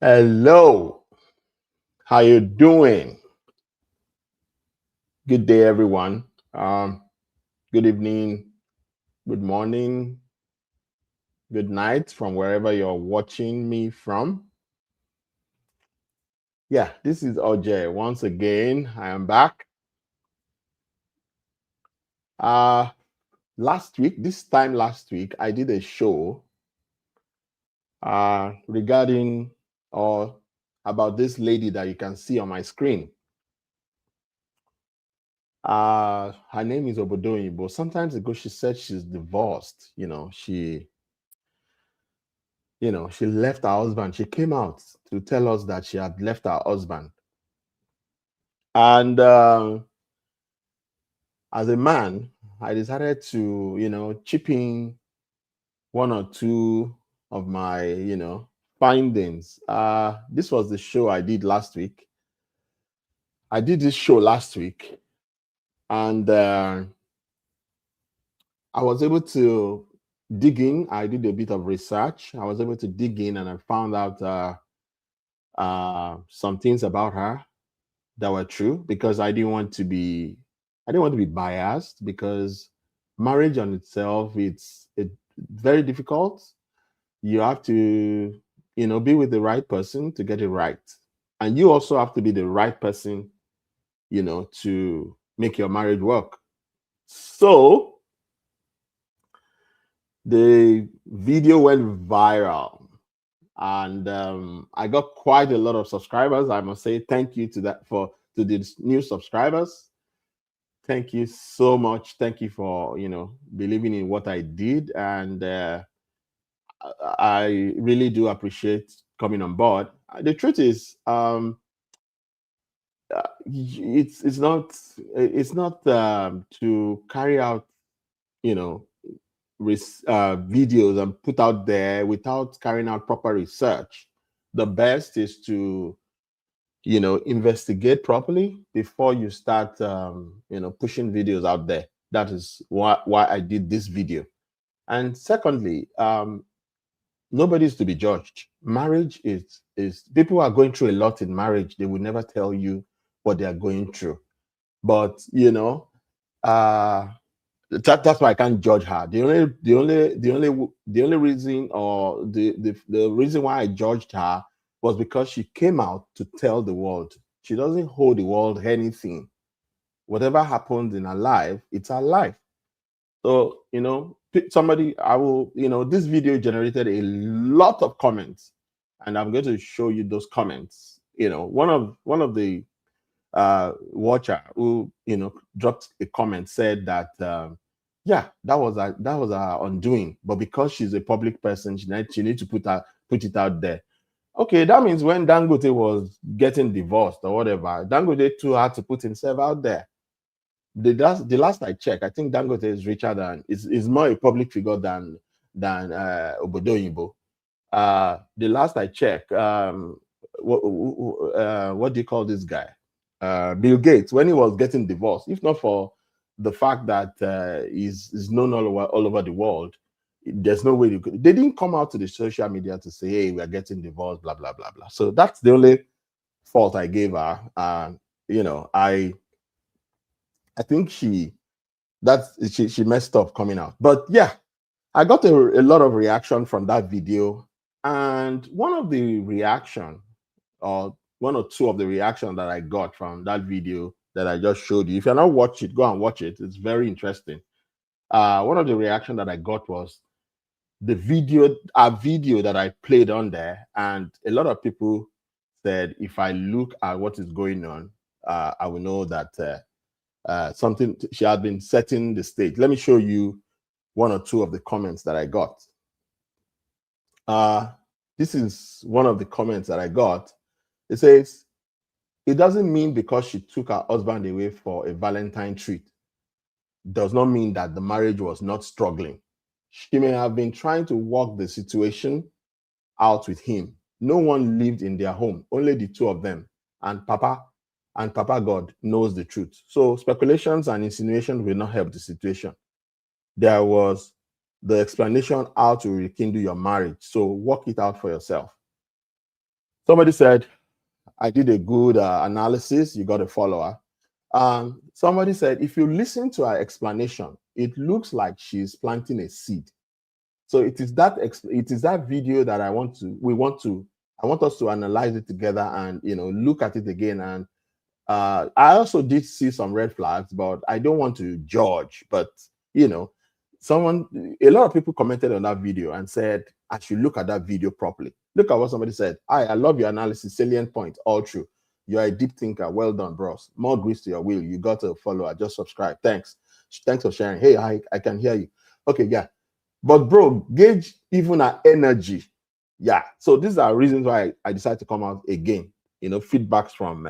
Hello, how you doing? Good day, everyone. Good evening, good morning, good night from wherever you're watching me from. Yeah, this is OJ. Once again, I am back. Uh, this time last week, I did a show regarding or about this lady that you can see on my screen. Her name is Obodo Oyinbo. Sometimes ago, she said she's divorced. She left her husband. She came out to tell us that she had left her husband. And as a man, I decided to, chip in one or two of my, findings. This was the show I did last week. I did this show last week, and I was able to dig in. I did a bit of research. I was able to dig in, and I found out some things about her that were true, because I didn't want to be biased, because marriage on itself, it's very difficult. You have to be with the right person to get it right, and you also have to be the right person to make your marriage work. So the video went viral, and I got quite a lot of subscribers. I must say thank you to the new subscribers. Thank you so much. Thank you for believing in what I did, and I really do appreciate coming on board. The truth is, it's not to carry out you know videos and put out there without carrying out proper research. The best is to investigate properly before you start pushing videos out there. That is why I did this video. And secondly, nobody's to be judged. Marriage is people are going through a lot in marriage. They will never tell you what they are going through. But that's why I can't judge her. The only reason, or the reason why I judged her, was because she came out to tell the world. She doesn't hold the world anything. Whatever happens in her life, it's her life. So somebody, I will, this video generated a lot of comments, and I'm going to show you those comments. One of the watcher who dropped a comment, said that yeah, that was her undoing, but because she's a public person, she need to put it out there. Okay, that means when Dangote was getting divorced or whatever, Dangote too had to put himself out there. The last I checked, I think Dangote is richer than is more a public figure than Obodo Oyinbo. The last I checked, what do you call this guy? Bill Gates, when he was getting divorced, if not for the fact that he's known all over the world, there's no way they didn't come out to the social media to say, hey, we are getting divorced, blah blah blah blah. So that's the only fault I gave her. I think she messed up coming out. But yeah, I got a lot of reaction from that video, and one of the reaction, or one or two of the reaction that I got from that video that I just showed you. If you're not watch it, go and watch it. It's very interesting. One of the reaction that I got was a video that I played on there, and a lot of people said if I look at what is going on, I will know that something, she had been setting the stage. Let me show you one or two of the comments that I got. This is one of the comments that I got. It says, it doesn't mean because she took her husband away for a Valentine treat does not mean that the marriage was not struggling. She may have been trying to work the situation out with him. No one lived in their home, only the two of them. And Papa God knows the truth. So speculations and insinuations will not help the situation. There was the explanation how to rekindle your marriage. So work it out for yourself. Somebody said, I did a good analysis. You got a follower. Somebody said, if you listen to her explanation, it looks like she's planting a seed. So it is that video that I want us to analyze it together and look at it again. And I also did see some red flags, but I don't want to judge. But a lot of people commented on that video and said I should look at that video properly. Look at what somebody said. I love your analysis, salient point, all true. You're a deep thinker. Well done, bros. More grease to your wheel. You got a follower. Just subscribe. Thanks for sharing. Hey, I can hear you. Okay, yeah. But bro, gauge even our energy. Yeah. So these are reasons why I decided to come out again. Feedbacks from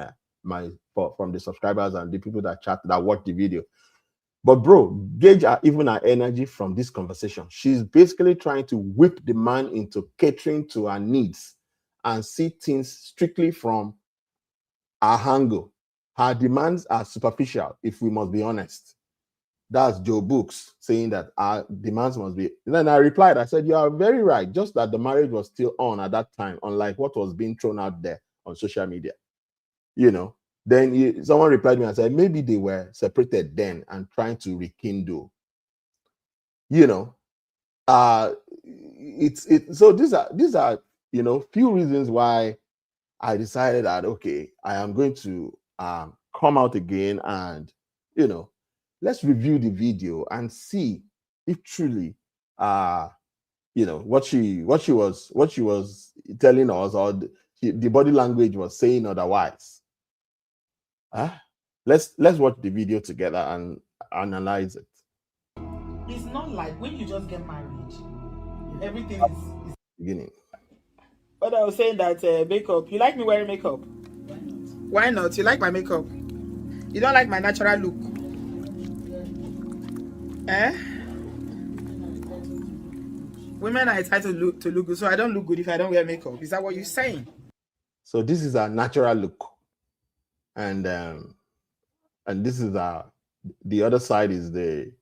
from the subscribers and the people that watch the video. But bro, gauge even our energy from this conversation. She's basically trying to whip the man into catering to her needs and see things strictly from our angle. Her demands are superficial, if we must be honest. That's Joe Books saying that our demands must be. And then I replied, I said, you are very right, just that the marriage was still on at that time, unlike what was being thrown out there on social media. Then someone replied to me and said, maybe they were separated then and trying to rekindle. So these are few reasons why I decided that okay, I am going to come out again and let's review the video and see if truly what she was telling us or the body language was saying otherwise. Let's watch the video together and analyze it. It's not like when you just get married, everything is beginning. But I was saying that makeup. You like me wearing makeup? Why not? You like my makeup? You don't like my natural look? Women are entitled to look good, so I don't look good if I don't wear makeup. Is that what you're saying? So this is our natural look, and this is the other side is the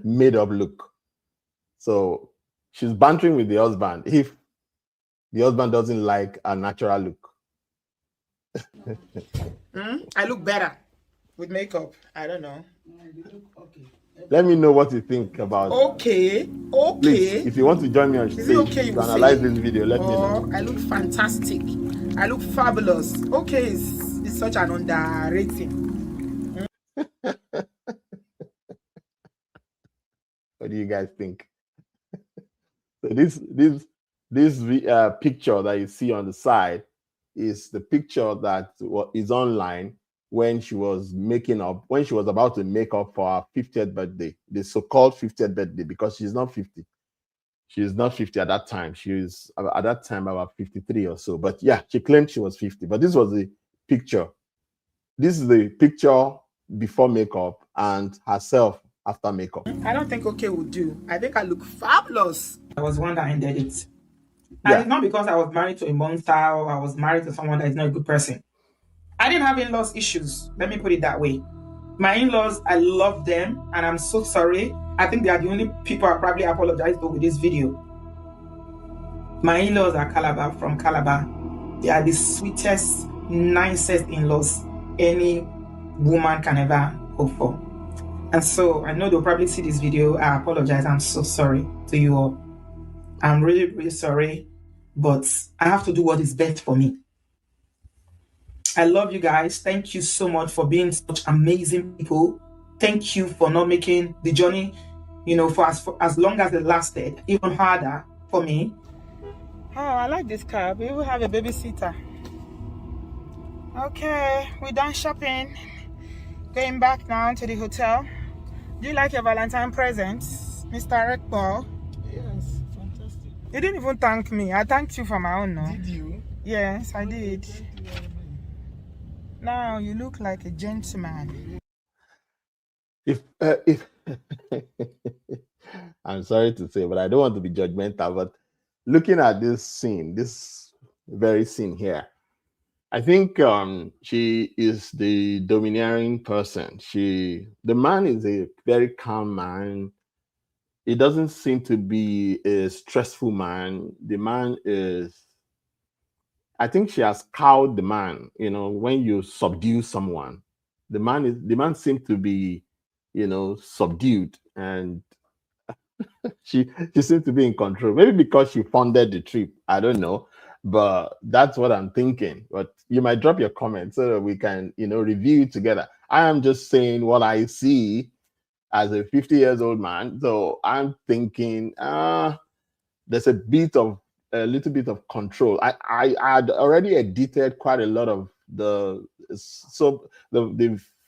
made up look. So she's bantering with the husband if the husband doesn't like a natural look. I look better with makeup. I don't know. Let me know what you think about. Okay. Please, if you want to join me on stage to analyze this video, let me know. I look fantastic. I look fabulous. Okay, it's such an underrating. What do you guys think? So this picture that you see on the side is the picture that is online when she was about to make up for her 50th birthday, the so-called 50th birthday, because she's not 50. She's not 50 at that time. She was at that time about 53 or so. But yeah, she claimed she was 50. But this was the picture. This is the picture before makeup and herself after makeup. I don't think okay would do. I think I look fabulous. I was one that ended it. And it's not because I was married to a monster or I was married to someone that is not a good person. I didn't have in-laws issues. Let me put it that way. My in-laws, I love them and I'm so sorry. I think they are the only people I probably apologize to with this video. My in-laws are from Calabar. They are the sweetest, nicest in-laws any woman can ever hope for. And so I know they'll probably see this video. I apologize. I'm so sorry to you all. I'm really, really sorry. But I have to do what is best for me. I love you guys. Thank you so much for being such amazing people. Thank you for not making the journey, for as long as it lasted, even harder for me. Oh, I like this car. We will have a babysitter. Okay, we're done shopping. Going back now to the hotel. Do you like your Valentine presents, Mr. Rekindling? Yes, fantastic. You didn't even thank me. I thanked you for my own, no? Did you? Yes, I did. Now you look like a gentleman. If I'm sorry to say, but I don't want to be judgmental, but looking at this very scene here, I think she is the domineering person. The man is a very calm man. It doesn't seem to be a stressful man. The man is I think she has cowed the man. You know, when you subdue someone, the man seemed to be, subdued, and she seemed to be in control. Maybe because she funded the trip. I don't know, but that's what I'm thinking. But you might drop your comment so that we can, review it together. I am just saying what I see as a 50 years old man. So I'm thinking, there's a little bit of control. I had already edited quite a lot of the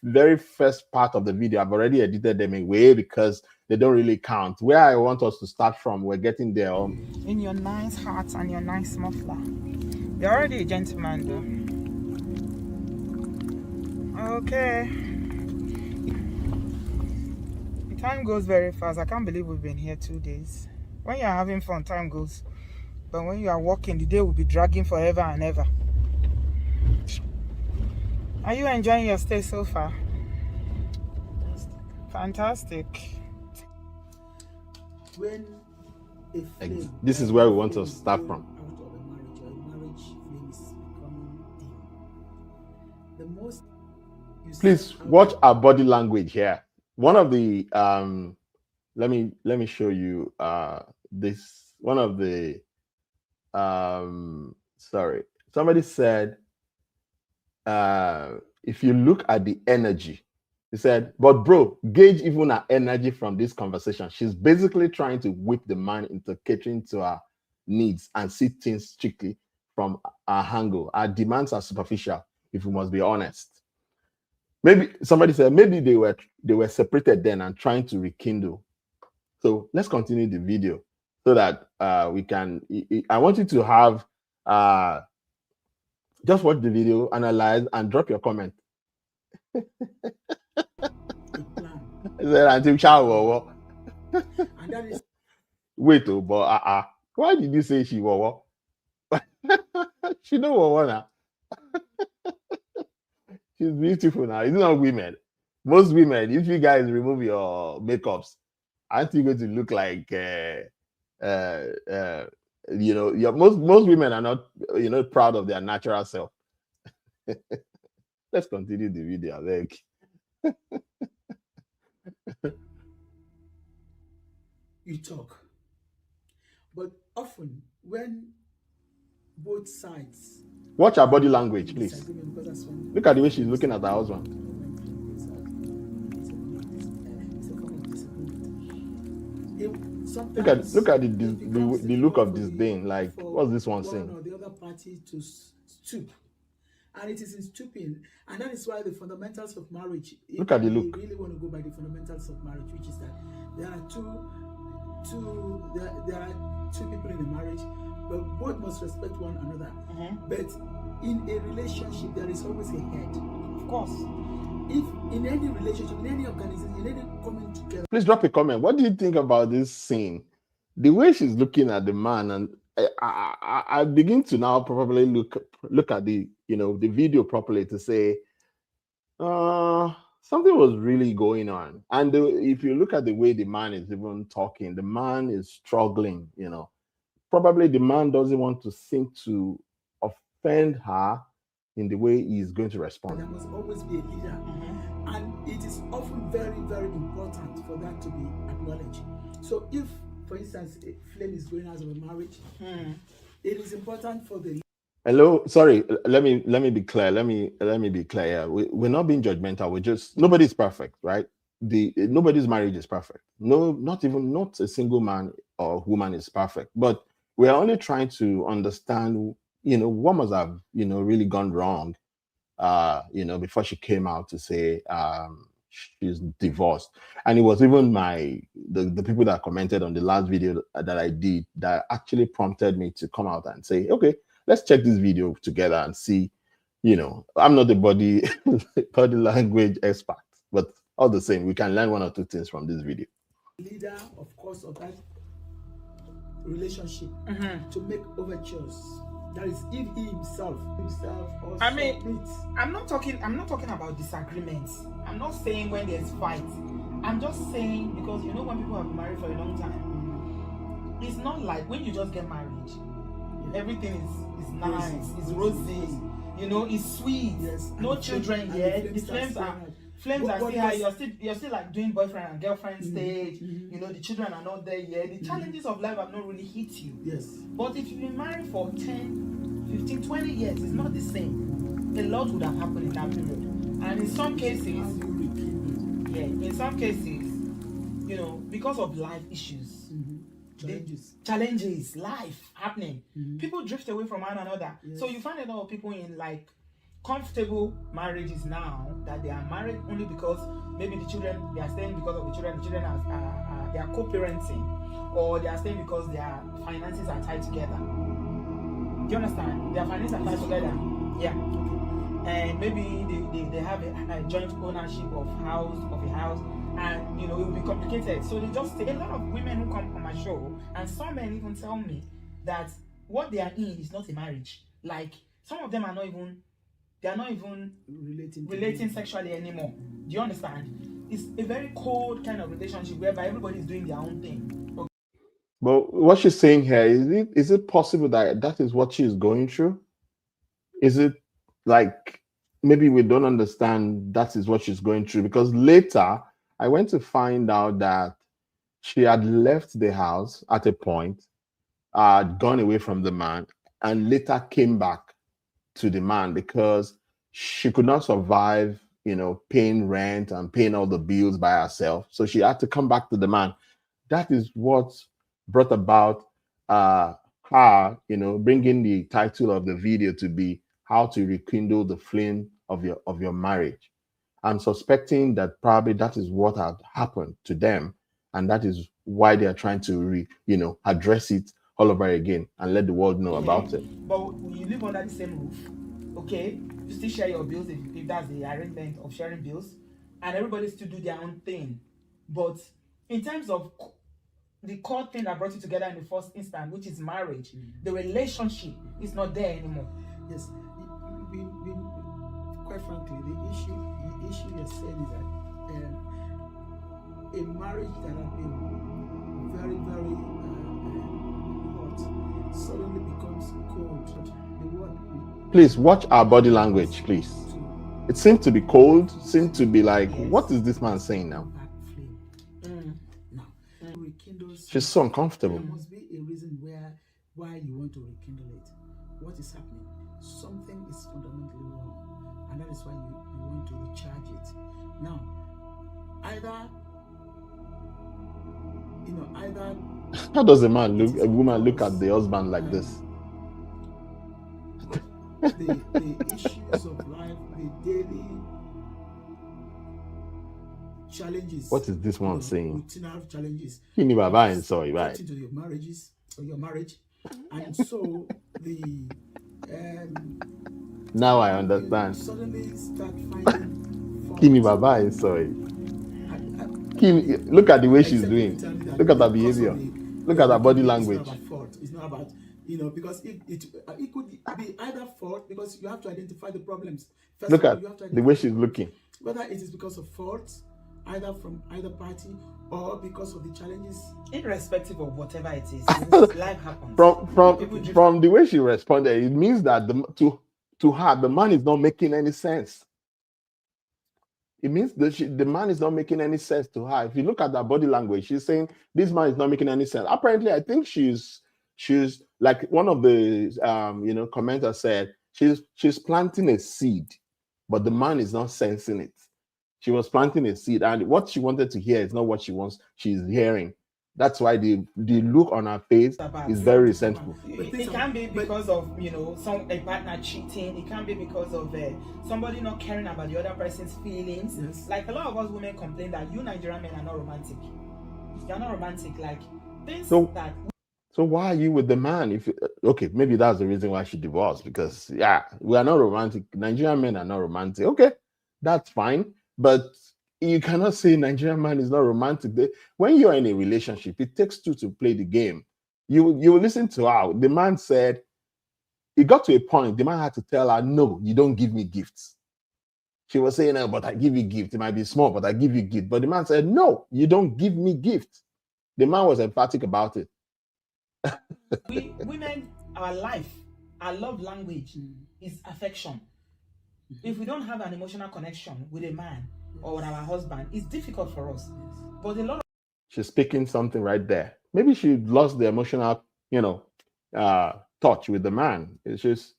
very first part of the video. I've already edited them away because they don't really count. Where I want us to start from, we're getting there. In your nice hat and your nice muffler. You're already a gentleman though. Okay. Time goes very fast. I can't believe we've been here 2 days. When you're having fun, time goes. But when you are walking, the day will be dragging forever and ever. Are you enjoying your stay so far? Fantastic. When this is where we want to start from. Out of a marriage, or a marriage flame is becoming dim. The most Please watch our body language here. One of the let me show you this. One of the sorry, somebody said if you look at the energy, he said, but bro, gauge even her energy from this conversation. She's basically trying to whip the man into catering to her needs and see things strictly from our angle. Our demands are superficial, if we must be honest. Maybe somebody said maybe they were separated then and trying to rekindle. So let's continue the video so that we can. I want you to have just watch the video, analyze, and drop your comment. Wait, oh, but why did you say she was? She don't want now. She's beautiful now. It's not women. Most women, if you guys remove your makeups, aren't you going to look like most women are not proud of their natural self. Let's continue the video, like. You talk, but often when both sides watch her body language, please. Look at the way she's looking at her husband. Look at the look of disdain. Like, what's this one saying? Or the other party to stoop, and it is in stooping, and that is why the fundamentals of marriage. Look at the look. We really want to go by the fundamentals of marriage, which is that there are two people in a marriage, but both must respect one another. But in a relationship, there is always a head. Of course. If in any relationship, in any organization, in any coming together. Please drop a comment. What do you think about this scene? The way she's looking at the man, and I begin to now probably look at the the video properly to say something was really going on. And if you look at the way the man is even talking, the man is struggling. Probably the man doesn't want to seem to offend her in the way he's going to respond. There must always be a leader, and it is often very, very important for that to be acknowledged. So if, for instance, a flame is going out of a marriage, it is important for the. Hello, sorry. Let me be clear. Let me be clear. We're not being judgmental. We're just, nobody's perfect, right? Nobody's marriage is perfect. No, not a single man or woman is perfect. But we're only trying to understand, what must have, really gone wrong, before she came out to say she's divorced. And it was even the people that commented on the last video that I did that actually prompted me to come out and say, okay, let's check this video together and see, I'm not the body language expert, but all the same, we can learn one or two things from this video. Leader, of course, of that relationship to make overtures. That is, if he himself also. I mean, I'm not talking about disagreements. I'm not saying when there's fight. I'm just saying because when people have been married for a long time, it's not like when you just get married. everything is nice, it's rosy, you know, it's sweet. Yes. No children yet. The flames are still high. You're still like doing boyfriend and girlfriend stage. You know, the children are not there yet. The challenges of life have not really hit you. Yes. But if you've been married for 10, 15, 20 years, it's not the same. A lot would have happened in that period. And in some cases, you know, because of life issues, challenges, life happening, people drift away from one another. Yes. So you find a lot of people in like comfortable marriages now that they are married only because maybe the children, they are staying because of the children are they are co-parenting, or they are staying because their finances are tied together. Do you understand? Their finances are tied together. Yeah. And maybe they have a joint ownership of a house, and you know, it will be complicated. So they just a lot of women who come on my show, and some men even tell me that what they are in is not a marriage. Like some of them are not even relating sexually anymore. Do you understand? It's a very cold kind of relationship whereby everybody is doing their own thing. Okay. But what she's saying here, is it possible that is what she's going through? Is it like maybe we don't understand that is what she's going through? Because later I went to find out that she had left the house at a point, gone away from the man, and later came back to the man because she could not survive, you know, paying rent and paying all the bills by herself. So she had to come back to the man. That is what brought about her, you know, bringing the title of the video to be "How to Rekindle the Flame of your Marriage." I'm suspecting that probably that is what had happened to them, and that is why they are trying to address it all over again and let the world know about it. But you live under the same roof, okay? You still share your bills if that's the arrangement of sharing bills, and everybody still do their own thing. But in terms of the core thing that brought you together in the first instance, which is marriage, the relationship is not there anymore. Yes, we quite frankly, the issue you're saying is that a marriage that has been very, very hot suddenly becomes cold. Please watch our body language, please. It seemed to be cold, seemed to be like, yes. What is this man saying now? She's so uncomfortable. There must be a reason why you want to rekindle it. What is happening? Something is fundamentally wrong, and that is why you want to recharge it. Now, either how does a woman look at the husband like this? The issues of life, the daily challenges. What is this one saying? Routine challenges. Into your marriages or your marriage, and so the now I understand. Suddenly start finding Kimi Baba is sorry. Look at the way she's doing. Look at her behavior. Look at her body language. It's not about fault. It's not about, because it could be either fault, because you have to identify the problems. First look at the way she's looking. Whether it is because of fault, either from either party, or because of the challenges. Irrespective of whatever it is, life happens. From the way she responded, it means that to her, the man is not making any sense. It means that the man is not making any sense to her. If you look at that body language, she's saying this man is not making any sense. Apparently, I think she's like one of the commenters said, she's planting a seed, but the man is not sensing it. She was planting a seed, and what she wanted to hear is not what she's hearing. That's why the look on her face is very resentful. It can be because of a partner cheating. It can be because of somebody not caring about the other person's feelings. Yes. Like a lot of us women complain that you Nigerian men are not romantic. You're not romantic. Like things that. So why are you with the man? Okay, maybe that's the reason why she divorced, because we are not romantic. Nigerian men are not romantic. Okay, that's fine, but you cannot say Nigerian man is not romantic. When you're in a relationship, it takes two to play the game. You listen to her. The man said, it got to a point, the man had to tell her, no, you don't give me gifts. She was saying, no, but I give you gifts. It might be small, but I give you gifts. But the man said, no, you don't give me gifts. The man was emphatic about it. Women our life, our love language is affection. If we don't have an emotional connection with a man or with our husband, it's difficult for us. But a lot of she's speaking something right there. Maybe she lost the emotional, touch with the man. She's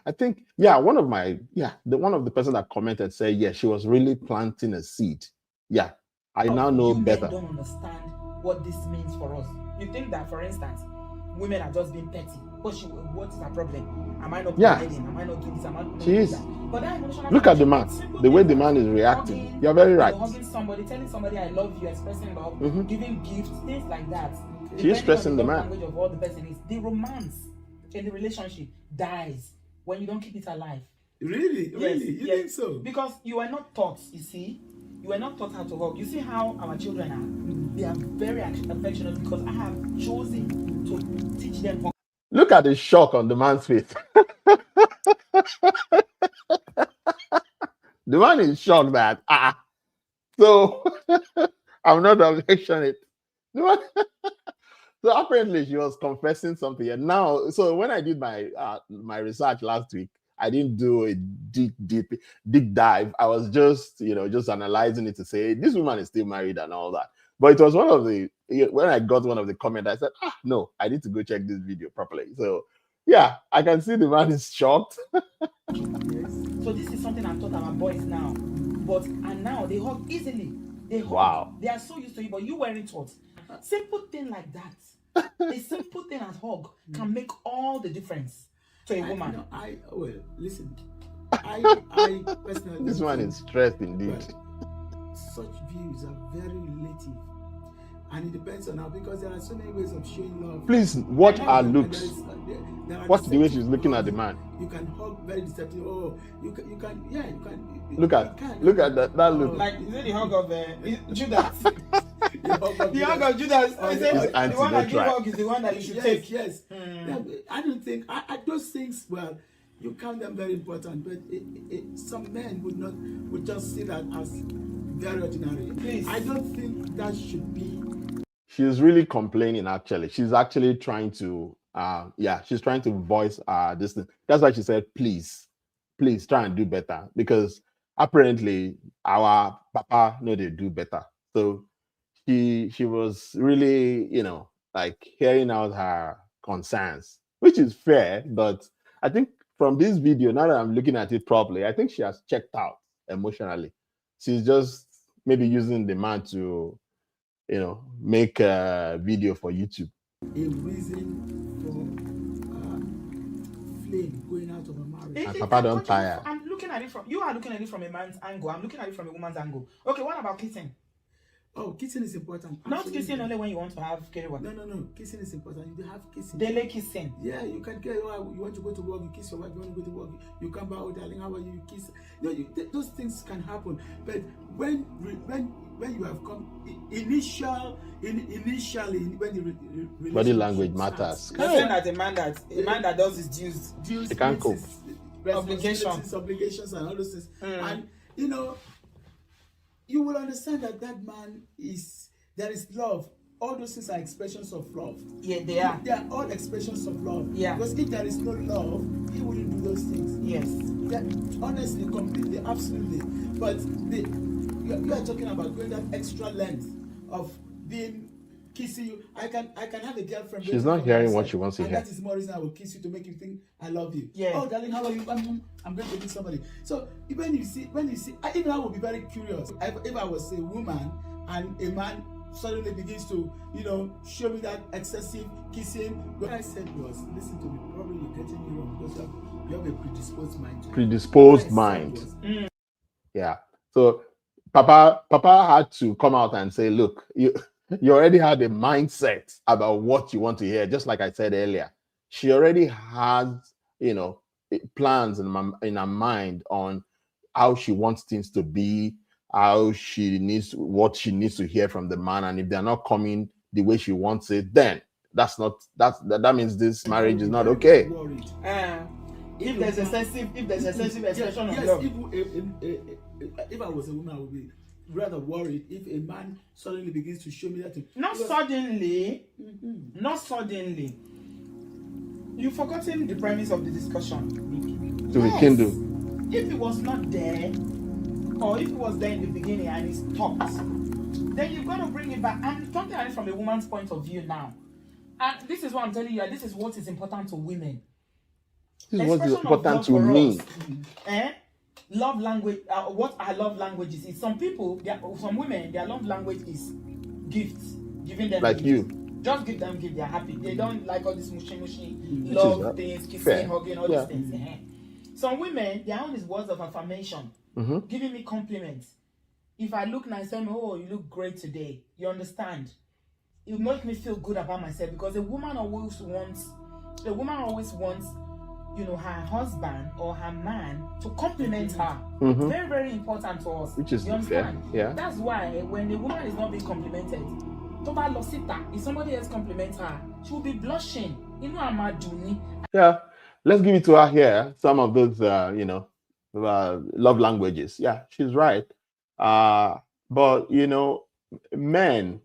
I think, one of the person that commented said, she was really planting a seed. Yeah, I now know better. Men don't understand what this means for us. You think that, for instance, women are just being petty. What is her problem? Am I not providing? Am I not doing this? Am I not doing that? But that emotional look at the man. The way the man is reacting. Hugging, you're very right. Hugging somebody, telling somebody I love you, expressing love, giving gifts, things like that. She's stressing the man. Language of what the person is. The romance in the relationship dies when you don't keep it alive. Really? You think so? Because you are not taught, you see. You are not taught how to hug. You see how our children are? They are very affectionate because I have chosen to teach them. Look at the shock on the man's face. The man is shocked that, so I'm not affectionate. So apparently she was confessing something. And now, so when I did my research last week, I didn't do a deep dive. I was just analyzing it to say this woman is still married and all that. But it was one of the, when I got one of the comments, I said, no, I need to go check this video properly. So yeah, I can see the man is shocked. So this is something I'm taught about boys now. And now they hug easily. They hug. Wow. They are so used to it, but you weren't taught. Simple thing like that. A simple thing as hug can make all the difference to a woman. Listen. I personally, this one is stressed indeed. Such views are very relative, and it depends on how, because there are so many ways of showing love. Please watch her looks. Watch the way she's looking at the man. You can hug very deceptive. You can. Look at that look. Like, is it the hug of Judas? The hug of Judas. The one that you hug is the one that you should take. Yes. I don't think those things. Well, you count them very important, but some men would just see that as very ordinary. Please. I don't think that should be. She's really complaining. Actually, she's actually trying to. She's trying to voice this thing. That's why she said, please try and do better, because apparently our papa know they do better. So she was really, like hearing out her concerns, which is fair. But I think from this video, now that I'm looking at it properly, I think she has checked out emotionally. She's just maybe using the man to, make a video for YouTube. A reason flame going out of a marriage. And Papa don't tire. You are looking at it from a man's angle. I'm looking at it from a woman's angle. Okay, what about kissing? Oh, kissing is important. Not kissing only when you want to have carry-on. No. Kissing is important. You have kissing. Daily kissing. Yeah, you can get. You want to go to work, you kiss your wife. You want to go to work, you come back. Oh, darling, how are you? You kiss. Those things can happen. But when you have come initially when the body language matters. You're saying that a man that does his dues, he can't cope. Obligations and all those things, and you will understand that man there is love. All those things are expressions of love. Yeah, they are. They are all expressions of love. Yeah. Because if there is no love, he wouldn't do those things. Yes. Honestly, completely, absolutely. But you are talking about going that extra length of being kissing you. I can have a girlfriend. She's not hearing what she wants to hear. That is more reason I will kiss you, to make you think I love you. Yeah. Oh, darling, how are you? I'm going to meet somebody. So when you see, even I would be very curious. If I was a woman and a man suddenly begins to, show me that excessive kissing. What I said was, listen to me. Probably you're getting me wrong, because you have a predisposed mind. Predisposed mind. Yeah. So Papa had to come out and say, look, you already had a mindset about what you want to hear. Just like I said earlier, she already has, plans in her mind on how she wants things to be, what she needs to hear from the man. And if they're not coming the way she wants it, then that means this marriage is not okay. If there's excessive expression of love. If I was a woman, I would be rather worried if a man suddenly begins to show me that thing. Not suddenly. You've forgotten the premise of the discussion. To rekindle. If it was not there, or if it was there in the beginning and it stopped, then you've got to bring it back. I'm talking at it from a woman's point of view now. And this is what I'm telling you, this is what is important to women. This is what is important to me. Love language, what are love languages is some people, some women, their love language is gifts, giving them like gifts. You. Just give them gifts, they're happy. They don't like all this mushy, love things, kissing, hugging, all these things. Some women, their own is words of affirmation, giving me compliments. If I look nice, tell me, oh, you look great today. You understand? It makes me feel good about myself because a woman always wants, her husband or her man to compliment her. Very, very important to us. Which is you understand? Yeah. That's why when a woman is not being complimented, if somebody else compliments her, she will be blushing. Yeah. Let's give it to her here. Some of those, love languages. Yeah, she's right. But men,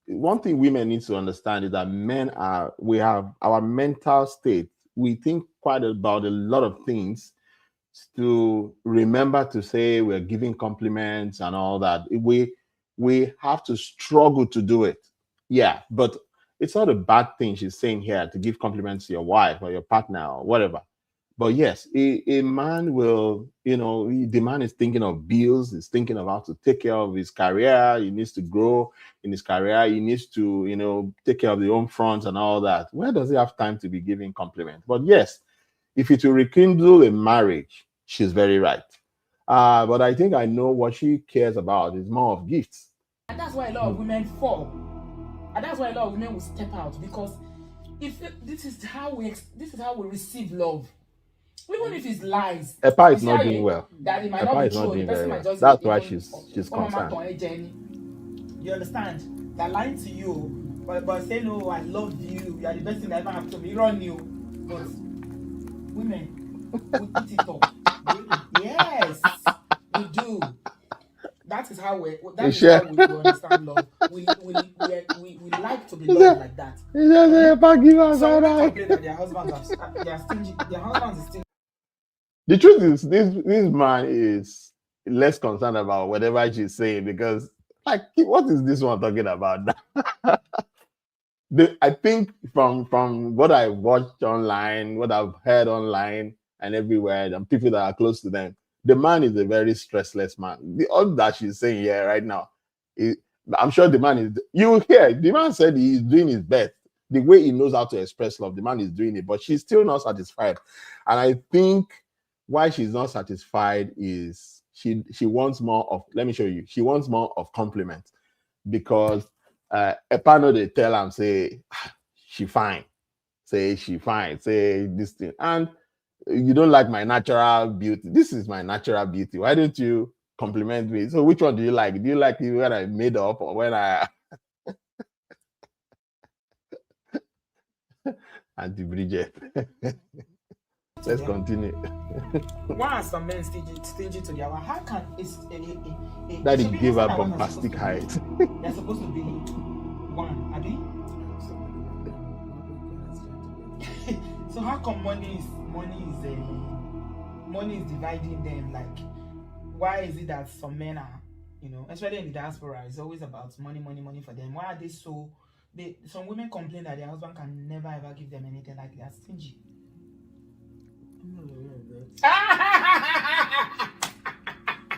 one thing women need to understand is that we have our mental state. We think quite about a lot of things to remember to say we're giving compliments and all that. We have to struggle to do it. Yeah, but it's not a bad thing she's saying here to give compliments to your wife or your partner or whatever. But yes, a man will, the man is thinking of bills, he's thinking of how to take care of his career, he needs to grow in his career, he needs to, take care of the home front and all that. Where does he have time to be giving compliments? But yes, if it will rekindle a marriage, she's very right. But I think I know what she cares about is more of gifts. And that's why a lot of women fall. And that's why a lot of women will step out, because this is how we receive love. Even if it's lies, Epa is not doing well. That it might not be true. The person might just That's why she's concerned. You understand? They're lying to you, but say no, I love you. You are the best thing that ever happened to me. Run you, but women, we eat it up. Yes, we do. That is how we understand love. We like to be loved like that. Some women complain that their husbands are stingy. Their husbands are stingy. The truth is, this man is less concerned about whatever she's saying, because, what is this one talking about? I think from what I watched online, what I've heard online and everywhere, and people that are close to them, the man is a very stressless man. All that she's saying here right now, I'm sure the man is. You hear the man said he's doing his best. The way he knows how to express love, the man is doing it, but she's still not satisfied. And I think why she's not satisfied is she wants more of, let me show you, she wants more of compliment, because Epano, they tell him, say, she fine, say this thing, and you don't like my natural beauty. This is my natural beauty. Why don't you compliment me? So which one do you like? Do you like it when I made up or when I Auntie Bridget? Let's continue. Why are some men stingy to their wife? How can Daddy give her bombastic height? They're supposed to be one, Abi? So how come money is dividing them? Like, why is it that some men are, especially in the diaspora, it's always about money for them? Why are they so? Some women complain that their husband can never ever give them anything, like they're stingy. I'm not aware of that.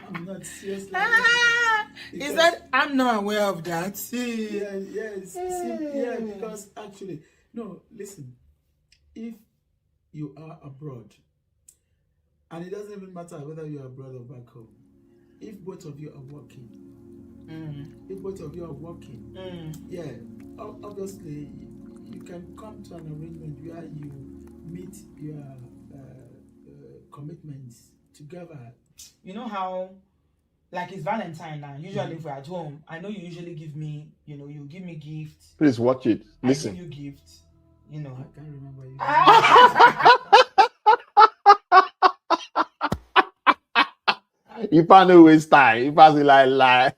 I'm not seriously. He said, "I'm not aware of that." Yes, because actually, no. Listen, if you are abroad, and it doesn't even matter whether you are abroad or back home, if both of you are working, obviously you can come to an arrangement where you meet your commitments together. You know how, like, it's Valentine now. Usually, if we're at home, I know you usually give me, you give me gifts. Please watch it. Listen. I give you gifts. I can't remember you. If I know waste time, if I say lie,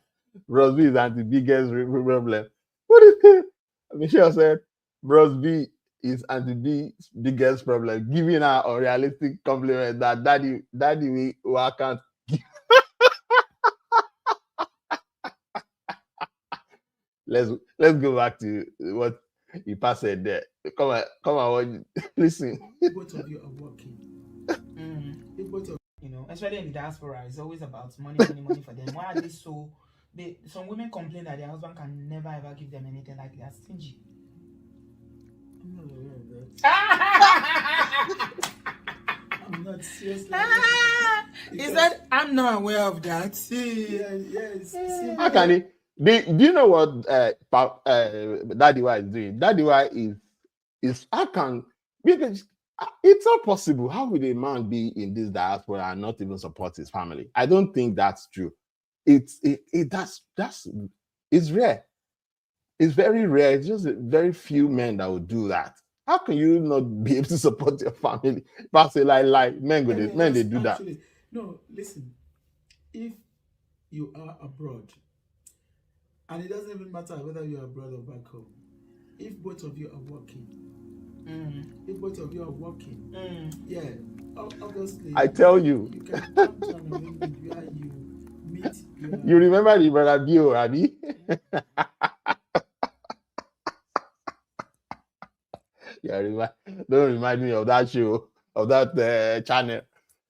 Brosby is the biggest problem. What is it? Michelle said, Brosby, is Auntie B's biggest problem, giving her unrealistic compliment that daddy we can't. Let's go back to what Ipa said there. Come on, listen. Both of you are working. If both of especially in the diaspora, it's always about money for them. Why are they so? Some women complain that their husband can never ever give them anything, like they are stingy. I'm not aware of that. I'm not seriously. He said, "I'm not aware of that." Yes. How can he? Do you know what Daddy Y is doing? Daddy Y is how can, because it's not possible. How would a man be in this diaspora and not even support his family? I don't think that's true. That's it's rare. It's very rare. It's just very few men that would do that. How can you not be able to support your family? But say like men they do that. No, listen. If you are abroad, and it doesn't even matter whether you are abroad or back home, if both of you are working, yeah, obviously. I tell you. You can come to an arrangement where you meet. You remember the brother Bio, Abby? Yeah, don't remind me of that show, of that channel.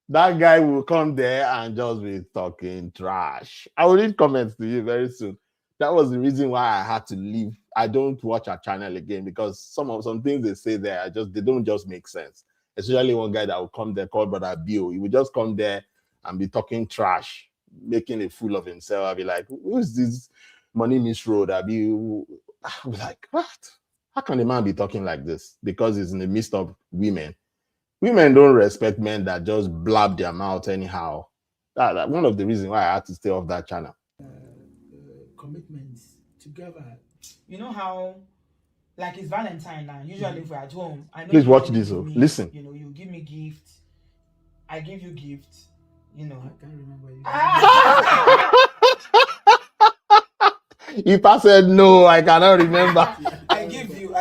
That guy will come there and just be talking trash. I will read comments to you very soon. That was the reason why I had to leave. I don't watch our channel again because some things they say there they don't just make sense. Especially one guy that will come there called Brother Bio. He would just come there and be talking trash, making a fool of himself. I'll be like, who's this money misroad? I'll be like, what? How can a man be talking like this? Because he's in the midst of women. Women don't respect men that just blab their mouth anyhow. That one of the reasons why I had to stay off that channel. Commitments together. You know how, like it's Valentine now. Usually, if we're at home, I know. Please watch this. Listen. You give me gifts. I give you gifts. I can't remember. If I said no, I cannot remember. I give you.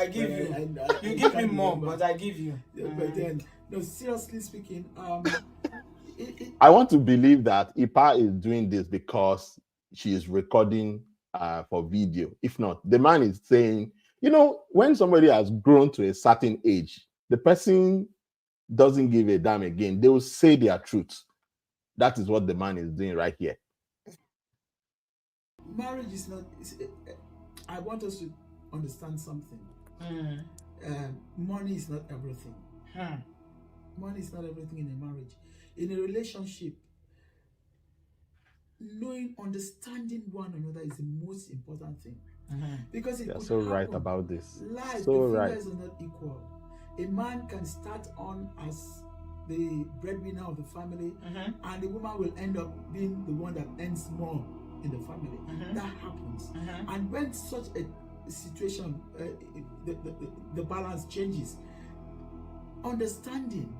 You give me more, but I give you. But then, no, seriously speaking, I want to believe that Ipa is doing this because she is recording for video. If not, the man is saying, when somebody has grown to a certain age, the person doesn't give a damn again. They will say their truth. That is what the man is doing right here. Marriage is not. I want us to understand something. Money is not everything. Money is not everything in a marriage. In a relationship, understanding one another is the most important thing. Because you're so right about this. Life, so the right. fingers are not equal. A man can start on as the breadwinner of the family, and the woman will end up being the one that earns more in the family. That happens. And when such a situation, the balance changes. Understanding.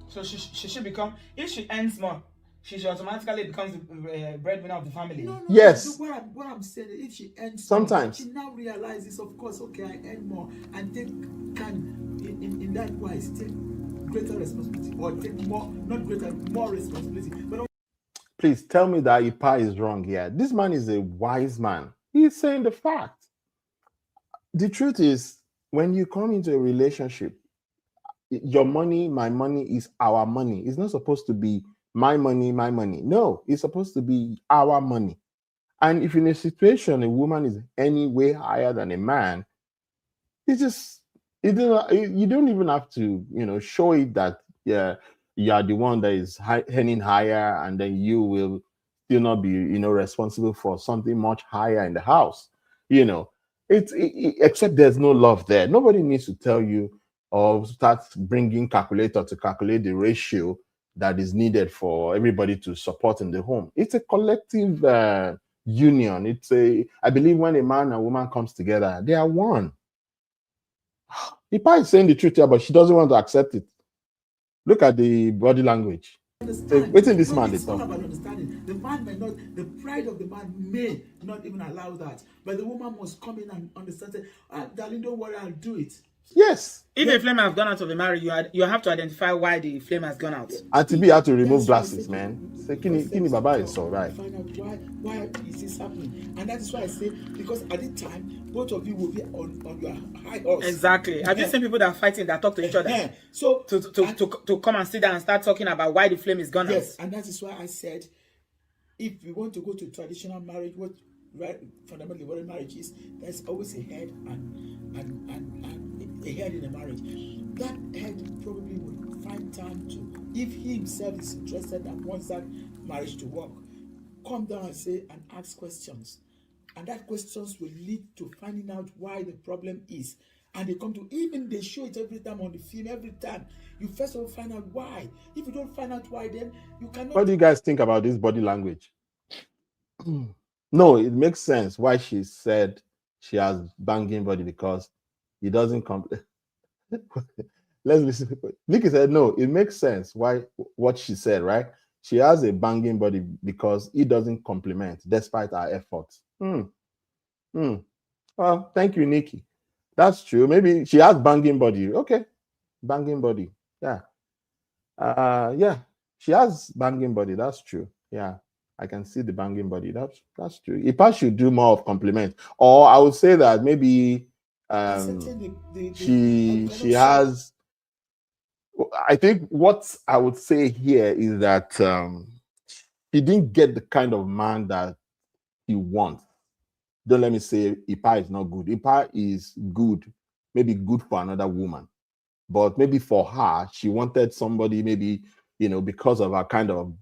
So she should become, if she earns more, she automatically becomes the breadwinner of the family. No, yes. What I'm saying is, if she earns sometimes more, she now realizes, of course, okay, I earn more, and in that wise take greater responsibility, or take more responsibility. But please tell me that Ipa is wrong here. This man is a wise man. He's saying the fact. The truth is, when you come into a relationship, your money, my money is our money. It's not supposed to be my money. No, it's supposed to be our money. And if in a situation a woman is any way higher than a man, you don't even have to, show it that you are the one that is earning higher, and then you will still not be, responsible for something much higher in the house. Except there's no love there. Nobody needs to tell you or start bringing calculator to calculate the ratio that is needed for everybody to support in the home. It's a collective union. I believe when a man and woman comes together, they are one. Ipa is saying the truth here, but she doesn't want to accept it. Look at the body language. Waiting this man. It's all about understanding. The man may not, the pride of the man may not even allow that. But the woman must come in and understand, say, darling, don't worry, I'll do it. Yes. If a flame has gone out of a marriage, you have to identify why the flame has gone out. And to be had to remove That's why I glasses, said man. Say, the Kini first step is Baba to is so right. find out why is this happening, and that is why I say, because at the time both of you will be on your high horse. Exactly. Have you seen people that are fighting that talk to each other? So to come and sit down and start talking about why the flame is gone out. Yes, and that is why I said, if we want to go to traditional marriage, what fundamentally what a marriage is, there's always a head and a head in a marriage. That head probably would find time to, if he himself is interested and wants that marriage to work, come down and say and ask questions, and that questions will lead to finding out why the problem is. And they come to, even they show it every time on the film, every time. You first of all find out why. If you don't find out why, then you cannot. What do you guys think about this body language? No, it makes sense why she said she has banging body, because it doesn't come. Let's listen. Nikki said, no, it makes sense why what she said, right? She has a banging body because it doesn't complement despite her efforts. Well, thank you, Nikki. That's true. Maybe she has banging body. Okay. Banging body. Yeah. Yeah. She has banging body. That's true. Yeah. I can see the banging body. That's true. Ipa should do more of compliment. Or I would say that maybe she has. I think what I would say here is that he didn't get the kind of man that he wants. Don't let me say Ipa is not good. Ipa is good, maybe good for another woman. But maybe for her, she wanted somebody, maybe, because of her kind of,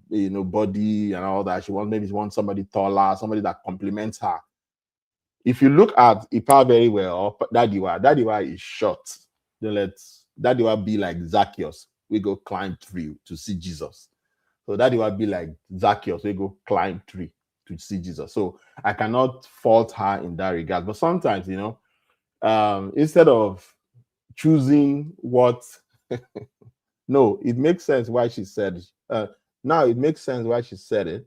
body and all that. She wants somebody taller, somebody that complements her. If you look at Ipa very well, Dadiwa is short. Then let Dadiwa be like Zacchaeus. We go climb tree to see Jesus. So Dadiwa be like Zacchaeus. We go climb tree to see Jesus. So I cannot fault her in that regard. But sometimes, instead of choosing what no, it makes sense why she said it. Now it makes sense why she said it.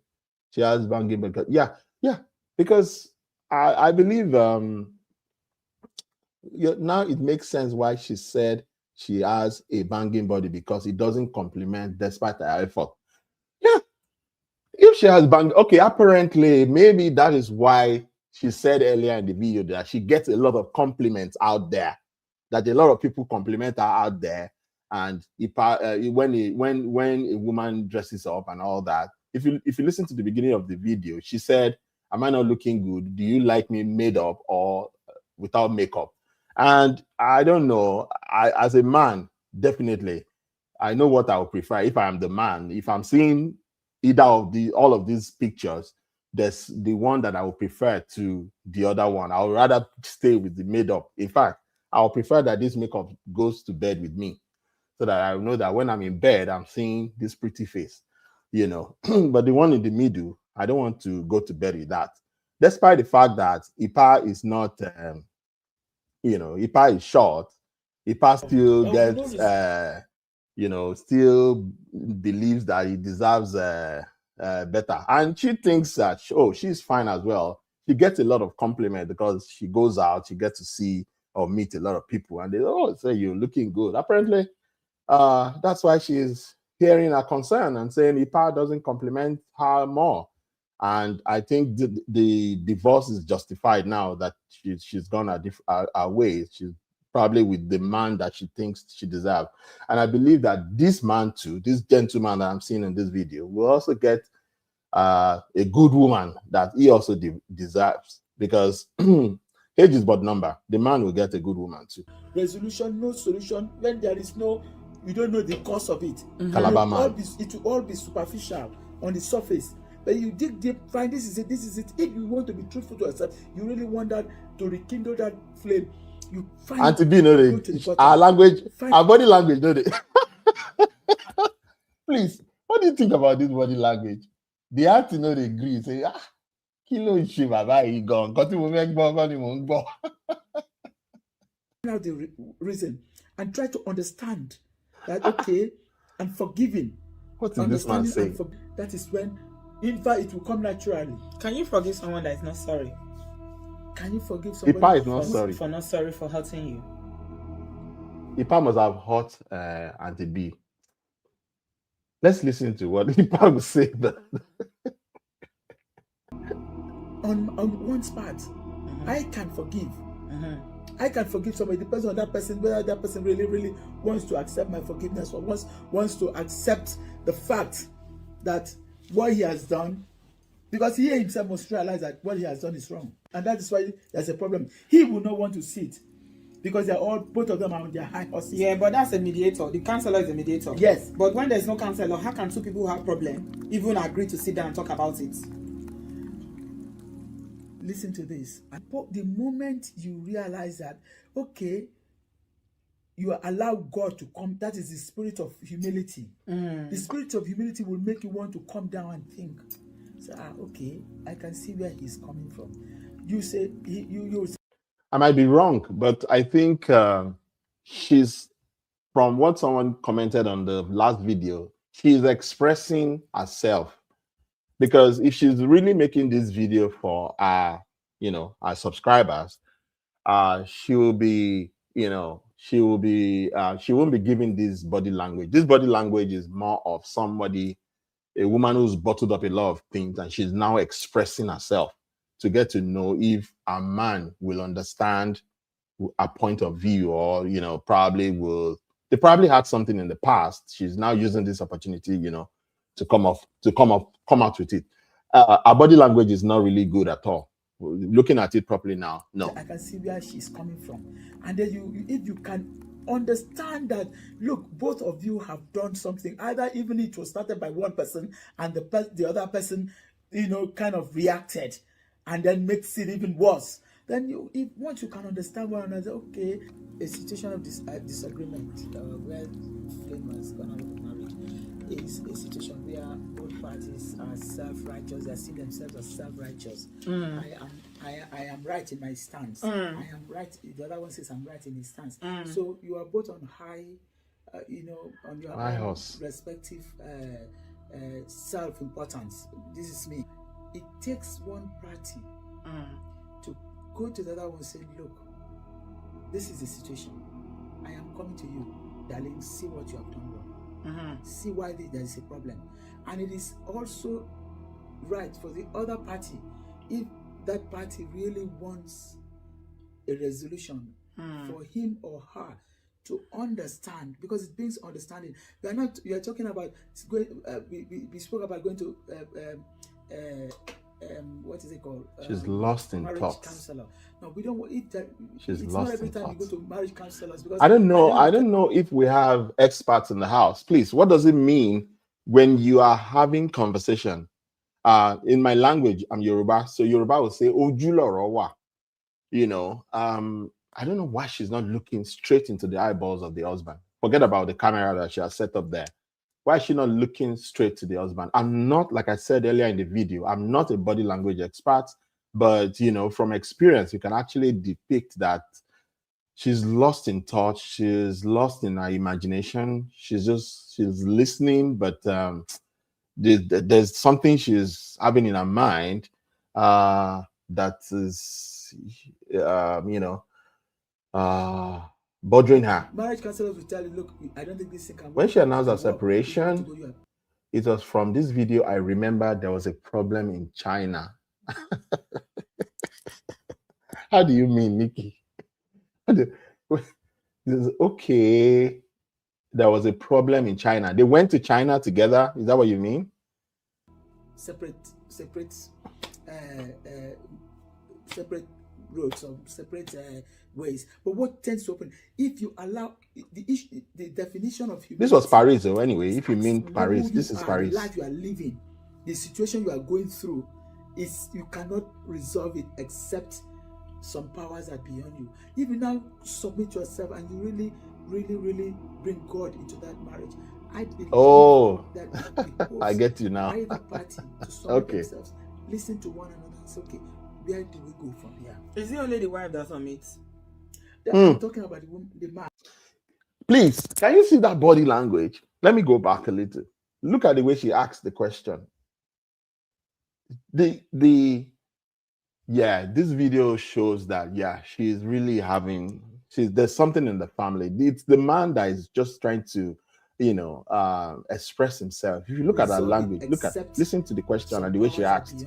She has banging because because I believe now it makes sense why she said she has a banging body, because it doesn't complement despite her effort. Yeah. If she has bang, okay, apparently maybe that is why she said earlier in the video that she gets a lot of compliments out there, that a lot of people compliment her out there. And when a woman dresses up and all that, if you listen to the beginning of the video, she said, "Am I not looking good? Do you like me made up or without makeup?" And I don't know. As a man, definitely, I know what I would prefer if I am the man. If I'm seeing either of all of these pictures, there's the one that I would prefer to the other one. I would rather stay with the made up. In fact, I would prefer that this makeup goes to bed with me, so that I know that when I'm in bed, I'm seeing this pretty face, But the one in the middle, I don't want to go to bed with that. Despite the fact that Ipa is not, Ipa is short, Ipa still gets, still believes that he deserves better. And she thinks that, she's fine as well. She gets a lot of compliment because she goes out, she gets to see or meet a lot of people, and they say you're looking good. Apparently, that's why she's hearing a concern and saying Ipa doesn't compliment her more. And I think the divorce is justified now that she's gone her way. She's probably with the man that she thinks she deserves. And I believe that this man too, this gentleman that I'm seeing in this video, will also get a good woman that he also deserves, because age is but number. The man will get a good woman too. Resolution, no solution. When there is no, you don't know the cause of it. Calabar man. It will all be superficial on the surface. But you dig deep, find this is it. If you want to be truthful to yourself, you really want that to rekindle that flame. You find and to be our language, our body language, don't it? Please, what do you think about this body language? They have to know they agree. Say, kilo ishi baba yi gone. Got to make more. Now the reason and try to understand that and forgiving. What is this man saying? That is when, in fact, it will come naturally. Can you forgive someone that is not sorry? Can you forgive somebody Ipa is not sorry for not sorry for hurting you? Ipa must have hurt Auntie B. Let's listen to what Ipa will say. On one's part, I can forgive. I can forgive somebody. It depends on that person, whether that person really wants to accept my forgiveness or wants to accept the fact that what he has done, because he himself must realize that what he has done is wrong. And that is why there's a problem. He will not want to see it because both of them are on their high horses. Yeah, but that's a mediator. The counselor is a mediator. Yes. But when there's no counselor, how can two people who have problem even agree to sit down and talk about it? Listen to this. The moment you realize that, okay, you allow God to come, that is the spirit of humility. The spirit of humility will make you want to come down and think. So, okay, I can see where he's coming from. You say, you I might be wrong, but I think she's, from what someone commented on the last video, she's expressing herself. Because if she's really making this video for our subscribers, she won't be giving this body language. This body language is more of somebody, a woman who's bottled up a lot of things, and she's now expressing herself to get to know if a man will understand a point of view, or they probably had something in the past. She's now using this opportunity, to come out with it. Our body language is not really good at all. Looking at it properly now, no. I can see where she's coming from, and then if you can understand that, look, both of you have done something. Either even it was started by one person and the other person, kind of reacted, and then makes it even worse. Then once you can understand one another, okay, a situation of disagreement where flame was gonna be married is a situation where both parties are self-righteous. They see themselves as self-righteous. I am right in my stance. I am right. The other one says I'm right in his stance. So you are both on high, on your high horse, respective self-importance. This is me. It takes one party to go to the other one and say, look, this is the situation. I am coming to you, darling. See what you have done wrong. See why there is a problem. And it is also right for the other party, if that party really wants a resolution, for him or her to understand, because it brings understanding. We are talking about we spoke about going to what is it called? She's lost in marriage thoughts. Counselor. No, we don't want it. She's it's lost not every in time thoughts. you go to marriage counselors, because I don't know if we have experts in the house. Please, what does it mean when you are having conversation? In my language, I'm Yoruba, so Yoruba will say "Ojulorowa." I don't know why she's not looking straight into the eyeballs of the husband. Forget about the camera that she has set up there. Why is she not looking straight to the husband? I'm not, like I said earlier in the video, I'm not a body language expert, but from experience, you can actually depict that she's lost in touch. She's lost in her imagination. She's listening, but there's something she's having in her mind that is, bothering her. Marriage counselors will tell you, look, I don't think this thing can work. When she announced her separation, it was from this video. I remember there was a problem in China. How do you mean, Nikki? Okay, there was a problem in China. They went to China together. Is that what you mean? Separate roads or separate ways. But what tends to happen if you allow the definition of humanity? This was Paris, though. Anyway, if you mean Paris, this is Paris. The life you are living, the situation you are going through, is you cannot resolve it except some powers are beyond you. If you now submit yourself and you really, really, really bring God into that marriage, I believe that I get you now. Either party to submit themselves, listen to one another, and say, okay, where do we go from here? Is it only the wife that submits? I'm talking about the man. Please, can you see that body language? Let me go back a little. Look at the way she asked the question. This video shows that, she's really having There's something in the family. It's the man that is just trying to, express himself. If you look at her language, listen to the question and the way she asked.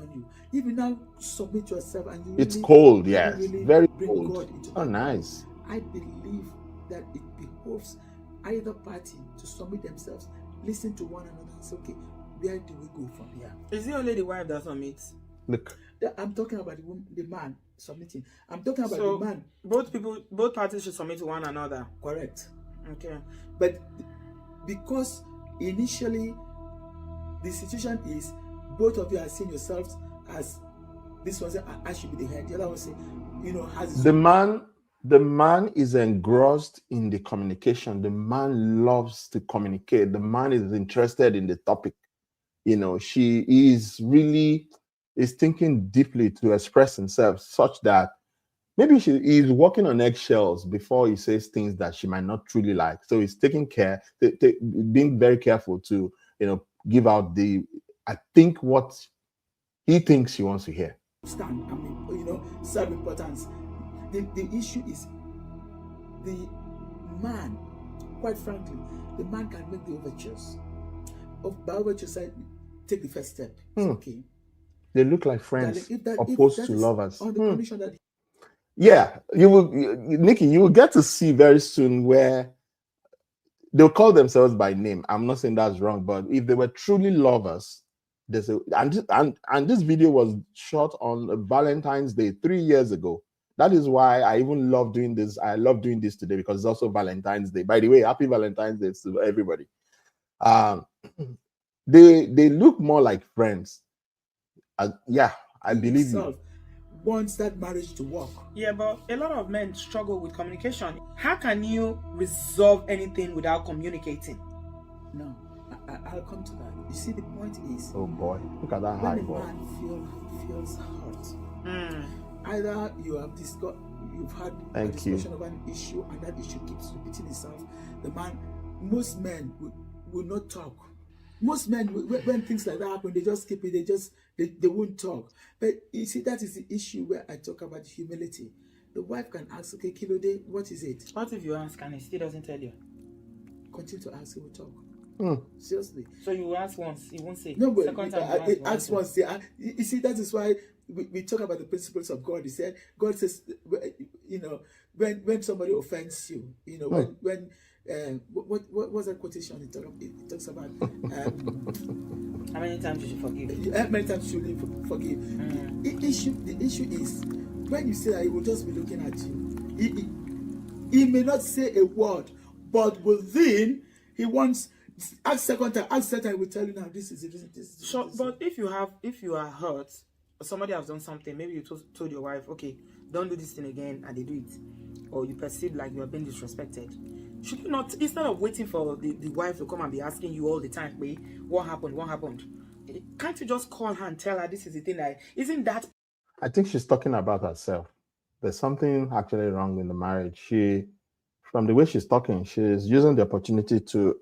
If you now submit yourself and you it's cold, yes, really very bring cold. God into Oh, nice. I believe that it behoves either party to submit themselves, listen to one another, and say, okay, where do we go from here? Is it only the wife that submits? Look, I'm talking about the man submitting. I'm talking about the man. Both parties should submit to one another. Correct. Okay. But because initially the situation is both of you are seeing yourselves as this one say I should be the head, the other one say, has the man is engrossed in the communication. The man loves to communicate. The man is interested in the topic. She is thinking deeply to express himself such that maybe he is walking on eggshells before he says things that she might not truly like. So he's taking care, being very careful to, give out what he thinks she wants to hear. Self-importance. The issue is the man, quite frankly, the man can make the overtures. By overtures, take the first step. It's okay. They look like friends, opposed to lovers. On the condition that Nikki, you will get to see very soon where they'll call themselves by name. I'm not saying that's wrong, but if they were truly lovers, and this video was shot on Valentine's Day 3 years ago. That is why I even love doing this. I love doing this today because it's also Valentine's Day. By the way, happy Valentine's Day to everybody. They look more like friends. I believe you. Wants that marriage to work. Yeah, but a lot of men struggle with communication. How can you resolve anything without communicating? No, I'll come to that. You see, the point is, oh boy, look at that high ball. When a man feels hurt, either you've had a discussion of an issue and that issue keeps repeating itself. Most men will not talk. Most men, when things like that happen, they just keep it. They won't talk. But you see, that is the issue where I talk about humility. The wife can ask, okay, Kilode, what is it? What if you ask and he still doesn't tell you? Continue to ask, he will talk. Seriously. So you ask once, he won't say. No, but second time ask once. You see, that is why we talk about the principles of God. He said, God says, when somebody offends you, when what was that quotation? It talks about how many times you should forgive? How many times should you forgive? The issue is when you say that, he will just be looking at you. He may not say a word, but within he wants ask second time, he will tell you now this is it. But if you are hurt, or somebody has done something, maybe you told your wife, okay, don't do this thing again, and they do it, or you perceive like you are being disrespected. Should you not, instead of waiting for the wife to come and be asking you all the time, wait, what happened? Can't you just call her and tell her this is the thing isn't that? I think she's talking about herself. There's something actually wrong in the marriage. From the way she's talking, she's using the opportunity to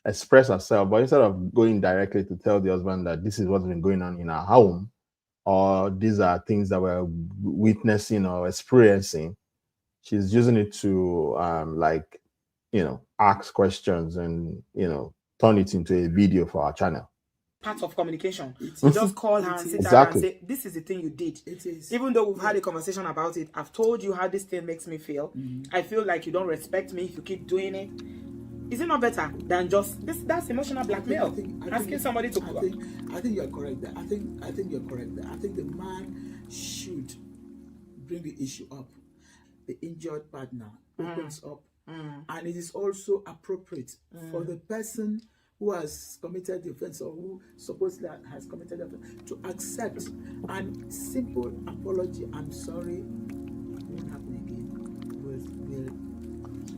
express herself, but instead of going directly to tell the husband that this is what's been going on in our home, or these are things that we're witnessing or experiencing, she's using it to ask questions and turn it into a video for our channel. Part of communication. You just call her and sit down and say, this is the thing you did. It is. Even though we've had a conversation about it, I've told you how this thing makes me feel. I feel like you don't respect me if you keep doing it. Is it not better than just this? That's emotional blackmail. Asking somebody to. I think you're correct there. I think you're correct there. I think the man should bring the issue up. The injured partner opens up, and it is also appropriate for the person who has committed the offense or who supposedly has committed the offense to accept and simple apology. I'm sorry, it won't happen again.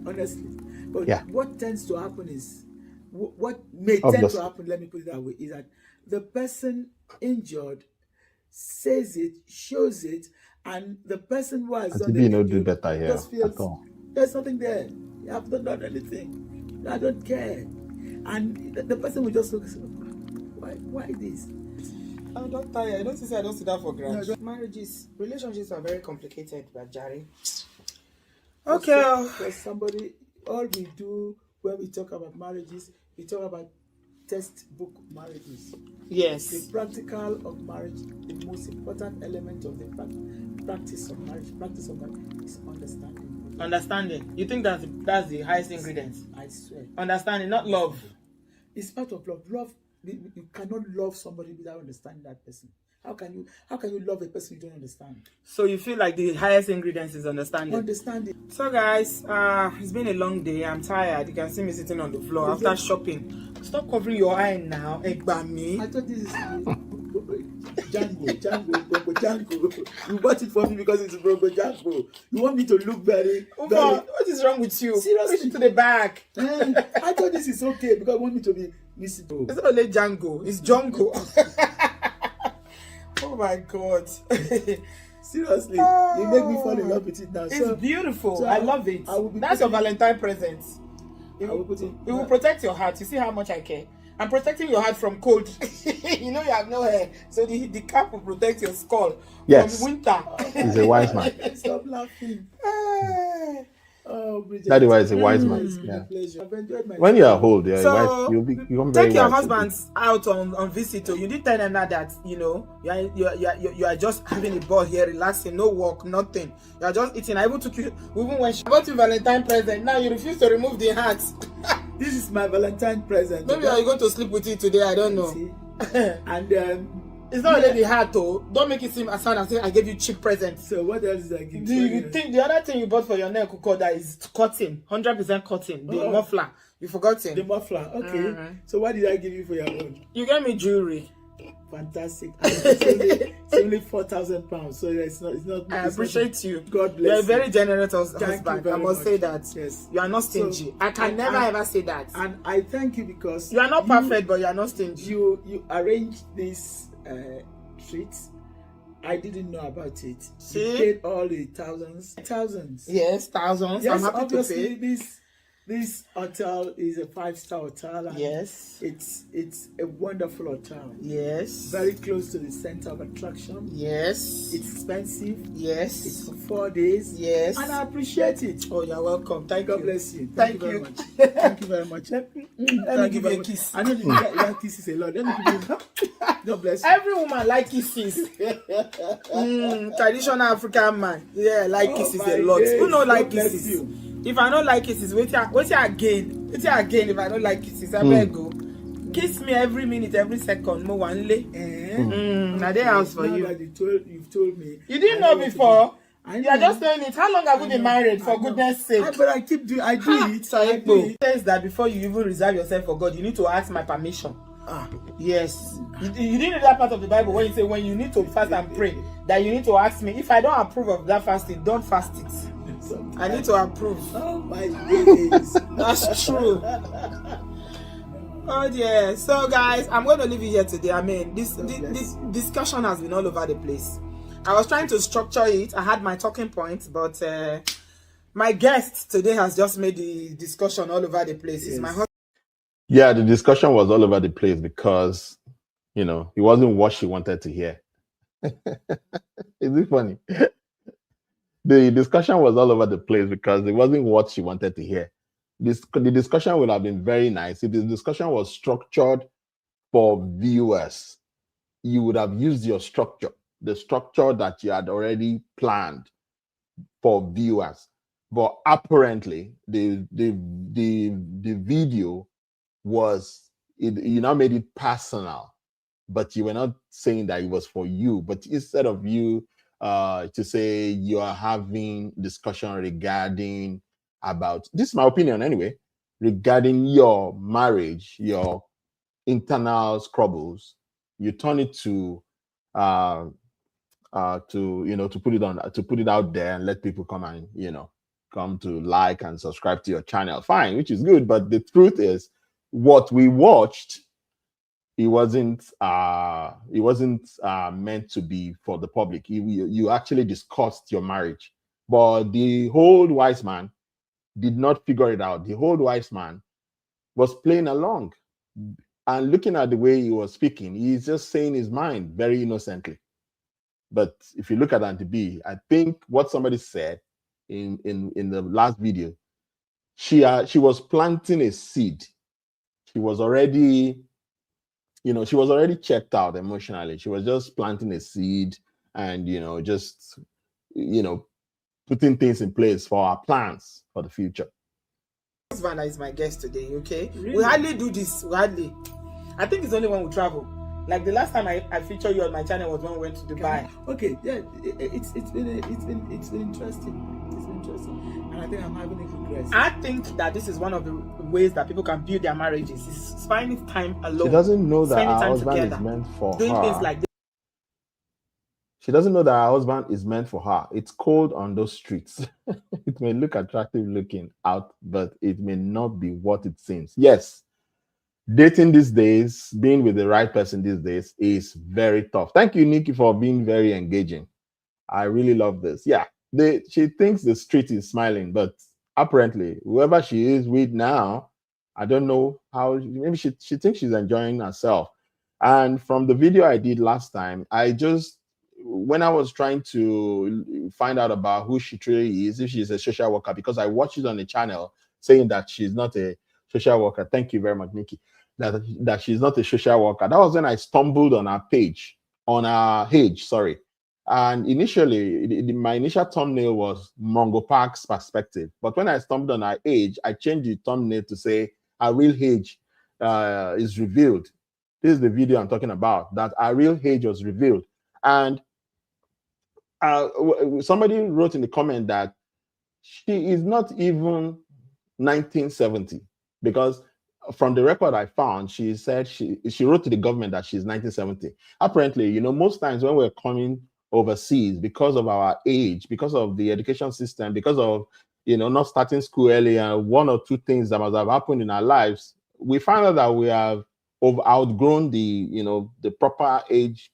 Honestly, but what tends to happen is what may tend to happen. Let me put it that way: is that the person injured says it, shows it, and the person who has done the do better here just feels there's nothing there. You have not done anything. I don't care. And the person will just look and say, why this? I'm not tired. I don't say I don't sit down for granted. Relationships are very complicated, but Jerry. Okay. For somebody, all we do when we talk about marriages, we talk about textbook marriages. Yes. The practical of marriage, the most important element of the practice of marriage is understanding. Understanding. You think that's the highest ingredient? I swear. Understanding, not love. It's part of love. Love, you cannot love somebody without understanding that person. How can you love a person you don't understand? So you feel like the highest ingredient is understanding. Understanding. So guys, it's been a long day. I'm tired. You can see me sitting on the floor after shopping. Stop covering your eye now. Egbami. I thought this is Django. You bought it for me because it's Brogo Django. You want me to look very. What is wrong with you? Seriously. Push to the back. I thought this is okay because you want me to be visible. It's not only Django, it's Django. Oh my God. Seriously, you make me fall in love with it now. It's beautiful. I love it. That's your Valentine present. It will protect your heart. You see how much I care. I'm protecting your heart from cold. You know you have no hair, so the cap will protect your skull from winter. He's a wise man. Stop laughing. Oh, Bridget. That is why he's a wise man. Yeah. I've enjoyed my When you are old, so, you'll become very take your wise. husbands out on visit. You did tell them that you are just having a ball here, relaxing, no work, nothing. You are just eating. I even took you, even when she bought you Valentine present. Now you refuse to remove the hat. This is my Valentine present. Maybe are you going to sleep with it today? I don't know. And it's not only the hat though. Don't make it seem as fun as if I gave you cheap presents. So what else is I give Do you think the other thing you bought for your neck, that is cotton, 100% cotton, the muffler? You forgot it. The muffler. Okay. So what did I give you for your own? You gave me jewelry. Fantastic. It's only 4,000 pounds. So it's not. I appreciate you. God bless you. You're a very generous husband. I must say that. Yes. You are not stingy. I can never ever say that. And I thank you because you are not perfect, but you are not stingy. You arranged this treats. I didn't know about it. See? You paid all the thousands. Yes, thousands. Yes, I'm happy obviously to pay. This hotel is a 5-star hotel. And yes. It's a wonderful hotel. Yes. Very close to the center of attraction. Yes. It's expensive. Yes. It's for 4 days. Yes. And I appreciate it. Oh, you're welcome. Thank you. God bless you. Thank you very you. much. Thank you very much. Let me give you a kiss. I know that kisses a lot. Let me give you. God bless you. Every woman like kisses. Traditional African man. Yeah, like kisses a lot. Days. Who don't like God bless kisses? you. If I don't like kisses, wait again if I don't like kisses. I beg go. Kiss me every minute, every second. Mo wanle. Now they house for you. That you've told me. You didn't know before. You are just saying it. How long have you been married? For goodness sake. But I keep doing. I do it. It says that before you even reserve yourself for God, you need to ask my permission. Yes. You didn't know that part of the Bible when you say when you need to fast and pray that you need to ask me. If I don't approve of that fasting, don't fast it. Sometimes. I need to approve. Oh my goodness. That's true. Oh yeah. So guys, I'm going to leave it here today. I mean, this discussion has been all over the place. I was trying to structure it. I had my talking points, but my guest today has just made the discussion all over the place. Yes. It's my husband. Yeah, the discussion was all over the place because, it wasn't what she wanted to hear. Is it funny? The discussion was all over the place because it wasn't what she wanted to hear. The discussion would have been very nice if the discussion was structured for viewers. You would have used your structure, the structure that you had already planned for viewers. But apparently, the video was you now made it personal, but you were not saying that it was for you. But instead of you to say you are having discussion regarding about this is my opinion anyway, regarding your marriage, your internal squabbles, you turn it to put it out there and let people come and come to like and subscribe to your channel. Fine, which is good, but the truth is what we watched, it wasn't meant to be for the public. You actually discussed your marriage, but the old wise man did not figure it out. The old wise man was playing along, and looking at the way he was speaking, he's just saying his mind very innocently. But if you look at Auntie B, I think what somebody said in the last video, she was planting a seed. She was already, she was already checked out emotionally. She was just planting a seed and, just, putting things in place for our plans for the future. Vanna is my guest today, okay? Really? We hardly do this, hardly. I think it's only when we travel. Like the last time I featured you on my channel was when we went to Dubai. Okay, yeah, it's been interesting. It's been interesting, and I think I'm having a good rest. I think that this is one of the ways that people can build their marriages. Is spending time alone. She doesn't know that spending her time husband together, is meant for doing her. things like this. She doesn't know that her husband is meant for her. It's cold on those streets. It may look attractive looking out, but it may not be what it seems. Yes, dating these days, being with the right person these days is very tough. Thank you, Nikki, for being very engaging. I really love this. Yeah, she thinks the street is smiling, but apparently, whoever she is with now, I don't know how, maybe she thinks she's enjoying herself. And from the video I did last time, when I was trying to find out about who she truly is, if she's a social worker, because I watched it on the channel saying that she's not a social worker. Thank you very much, Nikki. That she's not a social worker. That was when I stumbled on her page, sorry. And initially, my initial thumbnail was Mongo Park's perspective. But when I stumbled on her age, I changed the thumbnail to say her real age is revealed. This is the video I'm talking about, that her real age was revealed. And somebody wrote in the comment that she is not even 1970, because from the record I found, she said she wrote to the government that she's 1970. Apparently, most times when we're coming overseas, because of our age, because of the education system, because of not starting school earlier, one or two things that must have happened in our lives, we find out that we have outgrown the proper age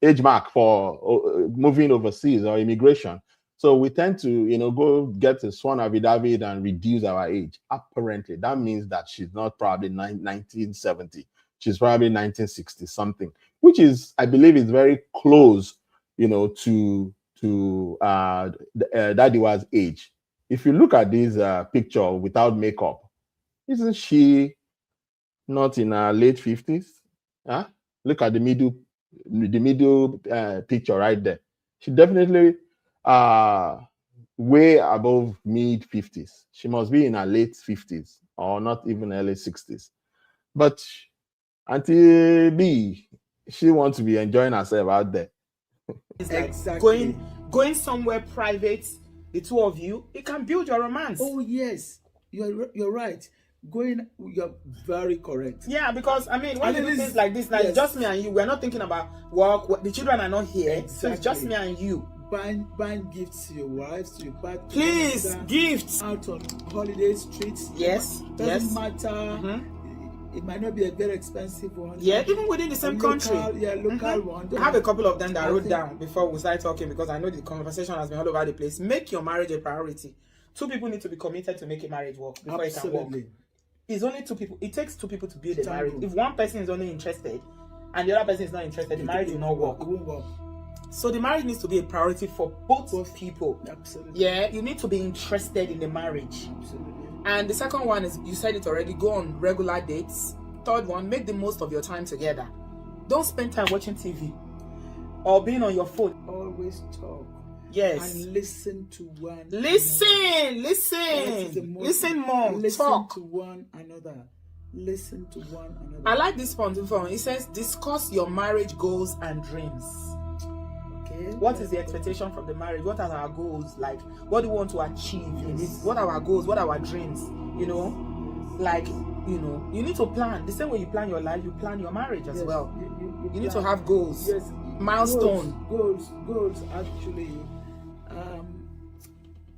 age mark for moving overseas or immigration. So we tend to, go get a sworn affidavit and reduce our age. Apparently, that means that she's not probably 1970. She's probably 1960 something, which is, I believe, is very close, to Dadiwa's age. If you look at this picture without makeup, isn't she not in her late 50s? Huh? Look at the middle picture right there. She definitely way above mid 50s. She must be in her late 50s or not even early 60s. But Auntie B, she wants to be enjoying herself out there. It's like exactly. Going somewhere private, the two of you, it can build your romance. Oh yes, you're right. You're very correct. Yeah, because when you do things like this, like just me and you, we're not thinking about work. The children are not here, exactly. So it's just me and you. Buying gifts to your wives, to your partner. Please, gifts. Out on holiday streets. Yes. Doesn't matter. Mm-hmm. It might not be a very expensive one. Yeah, even within the same country. Yeah, local one. I have a couple of them that I wrote down before we start talking, because I know the conversation has been all over the place. Make your marriage a priority. Two people need to be committed to make a marriage work before it can work. It's only two people. It takes two people to build a marriage. If one person is only interested and the other person is not interested, the marriage will not work. It won't work. So the marriage needs to be a priority for both people. Absolutely. Yeah, you need to be interested in the marriage. Absolutely. And the second one is, you said it already, go on regular dates. Third one, make the most of your time together. Don't spend time watching TV or being on your phone. Always talk. Yes. And listen to one. Listen more. Listen Talk to one another. Listen to one another. I like this point. It says, discuss your marriage goals and dreams. Okay. What is the expectation from the marriage? What are our goals? Like, what do we want to achieve in this? What are our goals? What are our dreams? You need to plan. The same way you plan your life, you plan your marriage as well. You need to have goals. Yes. Milestone. Goals actually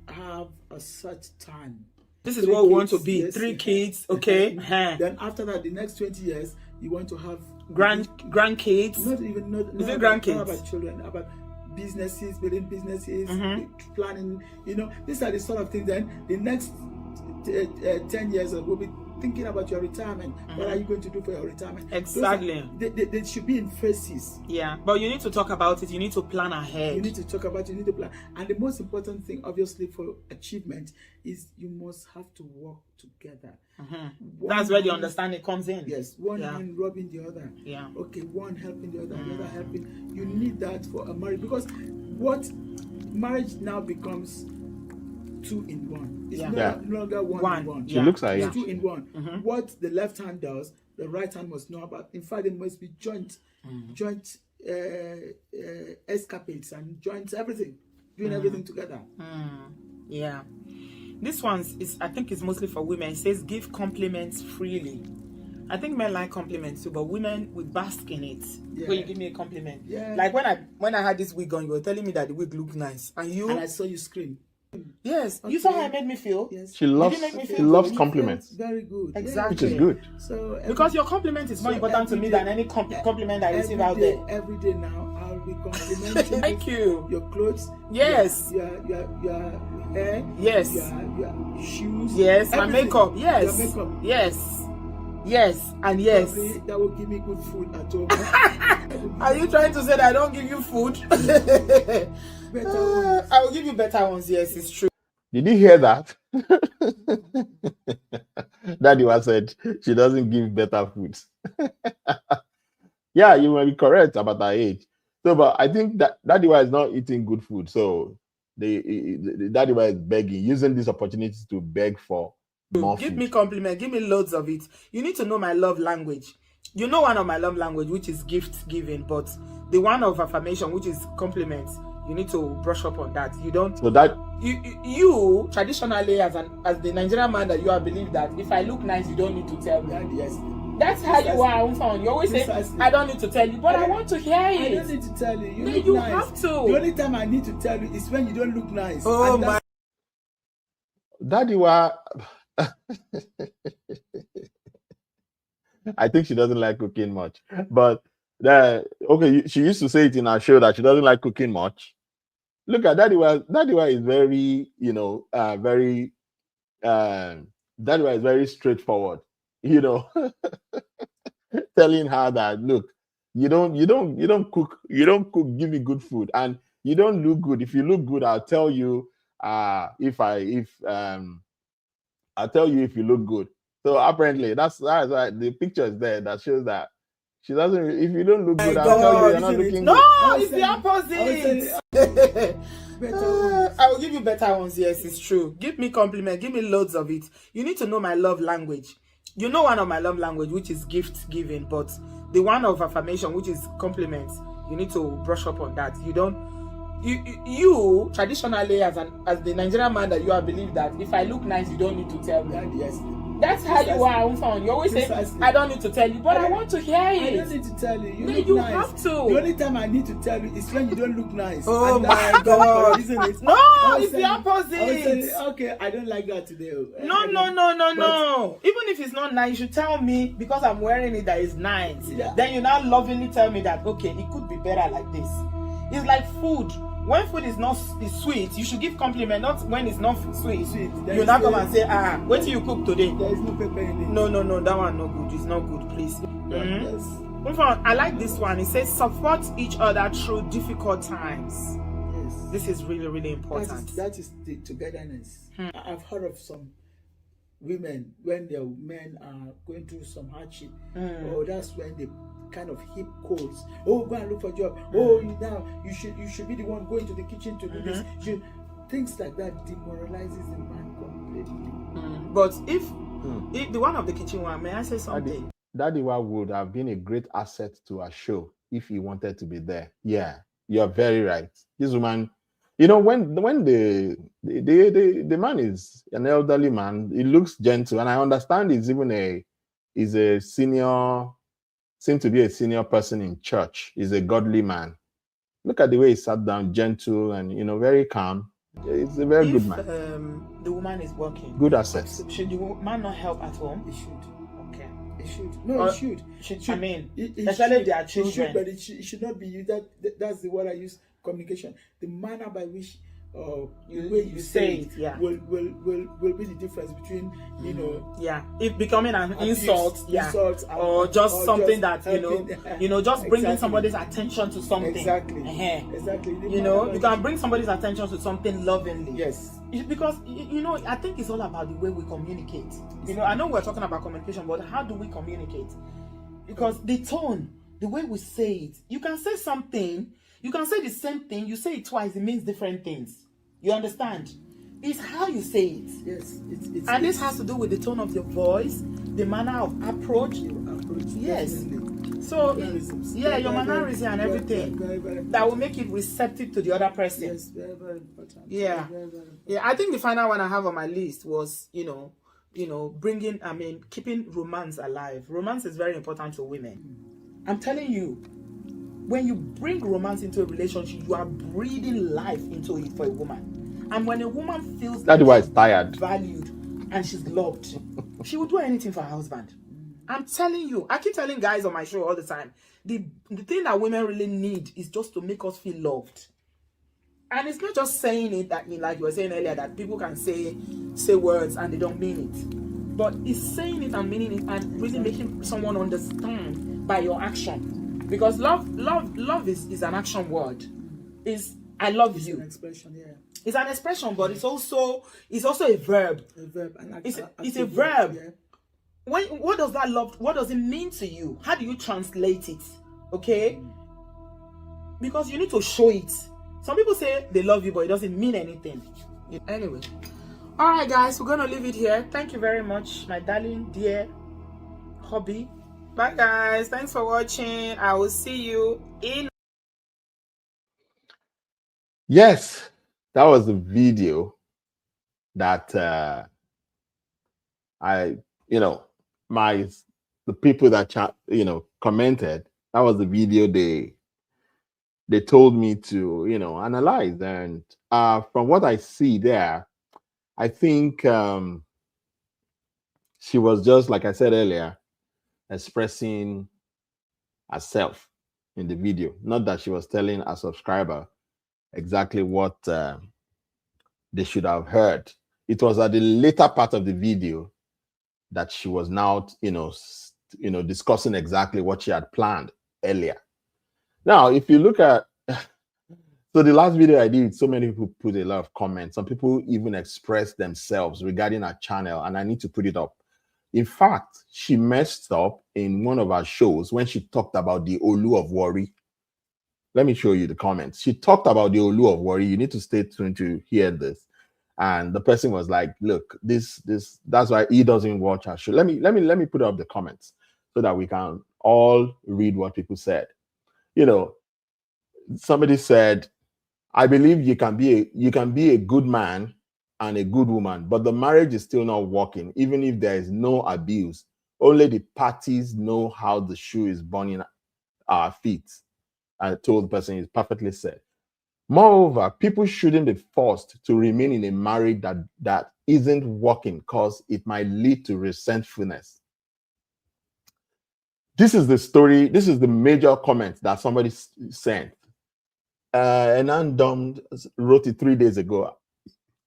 have a set time. This is what we want to be. Yes. 3 kids, okay. Then after that, the next 20 years, you want to have grandkids. Not grandkids. Not about children, about businesses, building businesses, planning. These are the sort of things. Then the next 10 years will be thinking about your retirement. What are you going to do for your retirement? Exactly. They should be in phases. Yeah, but you need to talk about it. You need to plan ahead. You need to talk about it. You need to plan. And the most important thing, obviously, for achievement is you must have to work together. That's where the understanding comes in. Yes, one hand rubbing the other. Yeah. Okay, one helping the other, the other helping. You need that for a marriage, because what marriage now becomes 2 in 1. It's no longer one in one. She looks like it's 2 in 1. What the left hand does, the right hand must know about. In fact, it must be joint escapades and joint everything, doing everything together. Yeah. This one is, I think, it's mostly for women. It says give compliments freely. I think men like compliments too, but women, we bask in it. When you give me a compliment. Like when I had this wig on, you were telling me that the wig looked nice, and I saw you scream. Yes, you saw how it made me feel. Yes, she loves compliments. Very good. Exactly, which is good. So because your compliment is more important to me than any compliment I receive out there. Every day now, I'll be complimenting. Thank you. Your clothes. Yes. Your hair. Yes. Your shoes. Yes. My everything. makeup. Yes. Your makeup. Yes. Yes and yes. Probably that will give me good food at home. Are you trying to say that I don't give you food? Better ones. I will give you better ones. Yes, it's true. Did you hear that? Daddy was said she doesn't give better foods. Yeah, you might be correct about her age. So, but I think that Daddy is not eating good food. So the Daddy is begging, using these opportunities to beg for more Give food. me compliment. Give me loads of it. You need to know my love language. You know one of my love language, which is gift giving, but the one of affirmation, which is compliments, you need to brush up on that. You don't. So that you traditionally, as the Nigerian man that you are, believe that if I look nice, you don't need to tell me. Yes. That's how you are, Umfan. You always say, I don't need to tell you, but I want to hear it. I don't need to tell you. You look you nice. have to. The only time I need to tell you is when you don't look nice. Oh my. Daddy was. I think she doesn't like cooking much, but she used to say it in her show that she doesn't like cooking much. Look at Daddy was is very, Daddy was very straightforward, telling her that, look, you don't cook, give me good food, and you don't look good. If you look good, I'll tell you I'll tell you if you look good. So apparently that's why the picture is there that shows that she doesn't. If you don't look good, I'll tell you you're not looking good. No, it's the opposite. I will give you better ones. Yes, it's true. Give me compliment. Give me loads of it. You need to know my love language. You know one of my love language, which is gift giving, but the one of affirmation, which is compliments, you need to brush up on that. You don't. You traditionally, as the Nigerian man that you are, believe that if I look nice, you don't need to tell me. Yes. That's how you are, Umfan. You always say, I don't need to tell you, but I want to hear it. I don't need to tell you. You nice. have to. The only time I need to tell you is when you don't look nice. Oh my God. Isn't it? No, it's the opposite. Okay, I don't like that today. No. Even if it's not nice, you tell me because I'm wearing it that is nice. Yeah. Then you now lovingly tell me that, okay, it could be better like this. It's like food. When food is sweet, you should give compliment, not when it's not sweet. You now come and say, wait till you cook today. There is no pepper in it. No, that one no good. It's not good, please. Yes. I like this one. It says support each other through difficult times. Yes. This is really, really important. That is the togetherness. I've heard of some women when their men are going through some hardship, that's when they kind of heap coals. Oh, go and look for a job. Oh, you should be the one going to the kitchen to do this. Things like that demoralizes the man completely. But if the one of the kitchen one, may I say something? Daddy would have been a great asset to our show if he wanted to be there. Yeah, you're very right. This woman, when the man is an elderly man, he looks gentle, and I understand he's even a senior. Seemed to be a senior person in church. He's a godly man. Look at the way he sat down, gentle and very calm. He's a very good man. The woman is working. Good assets. Should the man not help at home? He should. Okay. He should. No, he should. I mean, especially if they are children. But it should not be you. That's the word I use. Communication. The manner by which or the way you say it, yeah, will be the difference between, you know, yeah, it becoming an abuse, insult, yeah, or just something that just bringing exactly. somebody's attention to something. Exactly. You can bring somebody's attention to something lovingly. Yes. Because I think it's all about the way we communicate. I know we're talking about communication, but how do we communicate? Because the tone, the way we say it, you can say something, you can say the same thing, you say it twice, it means different things. You understand? It's how you say it. Yes. And this has to do with the tone of your voice, the manner of approach. Yes. Definitely. So, your mannerism and everything very that will make it receptive to the other person. Yes, very, very important. Yeah. Very important. Yeah, I think the final one I have on my list was, keeping romance alive. Romance is very important to women. I'm telling you, when you bring romance into a relationship, you are breathing life into it for a woman. And when a woman feels that's like why it's tired, valued, and she's loved, she will do anything for her husband. I'm telling you, I keep telling guys on my show all the time, the thing that women really need is just to make us feel loved. And it's not just saying it that, like you were saying earlier, that people can say words and they don't mean it. But it's saying it and meaning it and really making someone understand by your action. Because love is an action word. I love you. It's an expression, yeah. It's an expression, but it's also a verb. A verb. It's a verb. Yeah. What does that love? What does it mean to you? How do you translate it? Okay? Because you need to show it. Some people say they love you, but it doesn't mean anything. Anyway. Alright guys, we're gonna leave it here. Thank you very much, my darling, dear hobby. Bye guys. Thanks for watching. I will see you in. yes, that was the video that the people that commented. That was the video they told me to analyze, and from what I see there, I think she was just, like I said earlier, expressing herself in the video, not that she was telling a subscriber exactly what they should have heard. It was at the later part of the video that she was now discussing exactly what she had planned earlier. Now, if you look at so the last video I did, so many people put a lot of comments. Some people even expressed themselves regarding our channel, and I need to put it up. In fact, she messed up in one of our shows when she talked about the Olu of Warri. Let me show you the comments. She talked about the Olu of Warri. You need to stay tuned to hear this. And the person was like, "Look, that's why he doesn't watch our show." Let me put up the comments so that we can all read what people said. Somebody said, "I believe you can be a good man and a good woman, but the marriage is still not working, even if there is no abuse. Only the parties know how the shoe is burning our feet." I told the person, it's perfectly said. Moreover, people shouldn't be forced to remain in a marriage that isn't working, because it might lead to resentfulness. This is the story. This is the major comment that somebody sent. Anandom wrote it 3 days ago.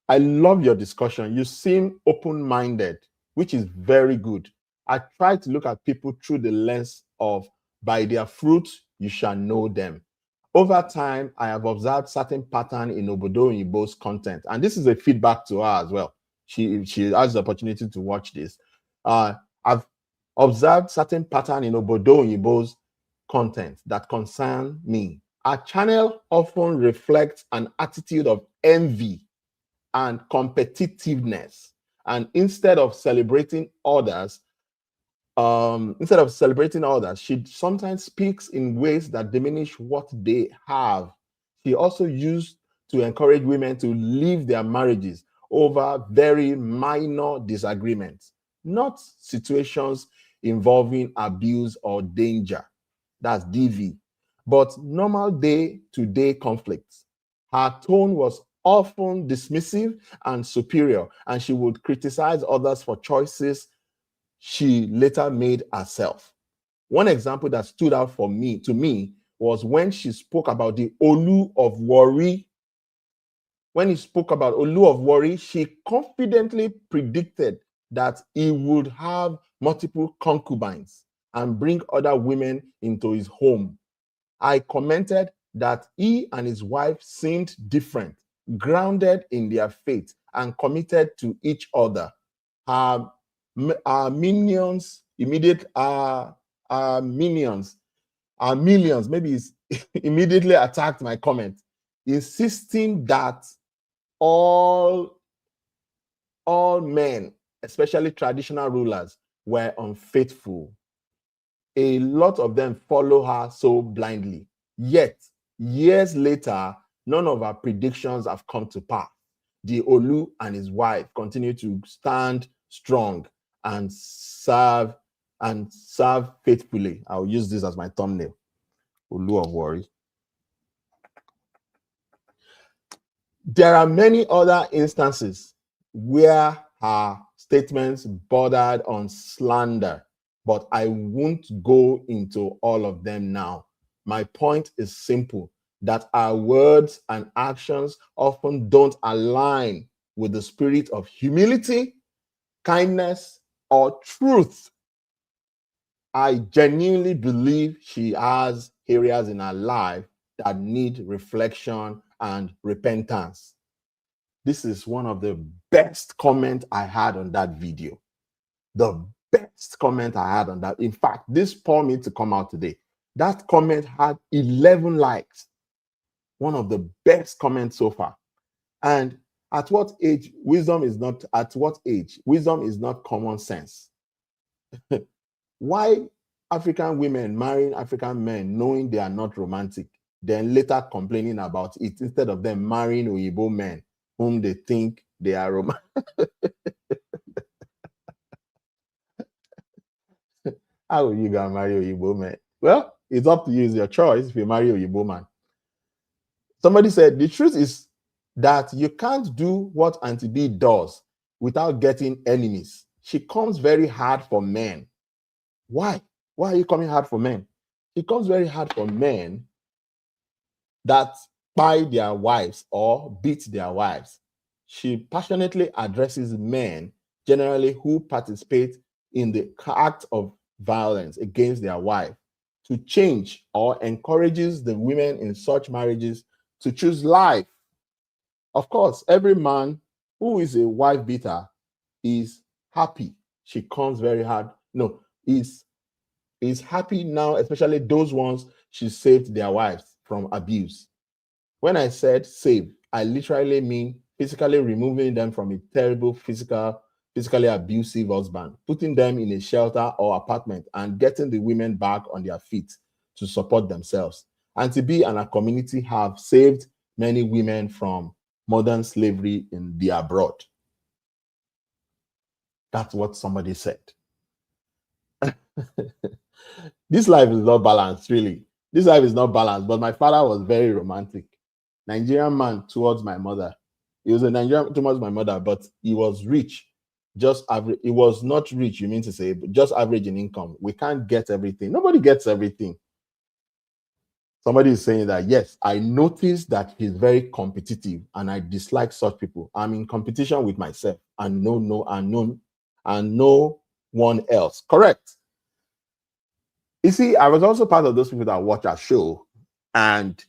"I love your discussion. You seem open-minded, which is very good. I try to look at people through the lens of, by their fruits you shall know them. Over time, I have observed certain pattern in Obodo Oyinbo's content." And this is a feedback to her as well. She has the opportunity to watch this. "I've observed certain pattern in Obodo Oyinbo's content that concern me. Our channel often reflects an attitude of envy and competitiveness. And instead of celebrating others, she sometimes speaks in ways that diminish what they have. She also used to encourage women to leave their marriages over very minor disagreements, not situations involving abuse or danger. That's DV. But normal day-to-day conflicts. Her tone was often dismissive and superior, and she would criticize others for choices she later made herself. One example that stood out to me was when she spoke about the Olu of Warri when he spoke about Olu of Warri, she confidently predicted that he would have multiple concubines and bring other women into his home. I commented that he and his wife seemed different, grounded in their faith, and committed to each other. Our minions, maybe immediately attacked my comment, insisting that all men, especially traditional rulers, were unfaithful. A lot of them follow her so blindly. Yet, years later, none of her predictions have come to pass. The Olu and his wife continue to stand strong and serve faithfully. I'll use this as my thumbnail. Olu of Warri. There are many other instances where her statements bordered on slander, but I won't go into all of them now. My point is simple, that our words and actions often don't align with the spirit of humility, kindness, or truth. I genuinely believe she has areas in her life that need reflection and repentance. This is one of the best comments I had on that video. The best comment I had on that. In fact, this spurred me to come out today. That comment had 11 likes. One of the best comments so far. And at what age? Wisdom is not common sense. Why African women marrying African men knowing they are not romantic, then later complaining about it instead of them marrying Oyinbo men whom they think they are romantic? How will you go and marry Oyinbo men? Well, it's up to you. It's your choice if you marry Oyinbo man. Somebody said, the truth is that you can't do what Auntie B does without getting enemies. She comes very hard for men. Why? Why are you coming hard for men? She comes very hard for men that buy their wives or beat their wives. She passionately addresses men generally who participate in the act of violence against their wife to change, or encourages the women in such marriages to choose life. Of course, every man who is a wife beater is happy. She comes very hard. No, is happy now, especially those ones she saved their wives from abuse. When I said save, I literally mean physically removing them from a terrible physically abusive husband, putting them in a shelter or apartment, and getting the women back on their feet to support themselves. Auntie B and her community have saved many women from modern slavery in the abroad. That's what somebody said. This life is not balanced, really. This life is not balanced, but my father was very romantic. Nigerian man towards my mother. He was a Nigerian towards my mother, but he was rich, just average. He was not rich, you mean to say, but just average in income. We can't get everything. Nobody gets everything. Somebody is saying that, yes, I noticed that he's very competitive and I dislike such people. I'm in competition with myself and no one else. Correct. You see, I was also part of those people that watch our show. And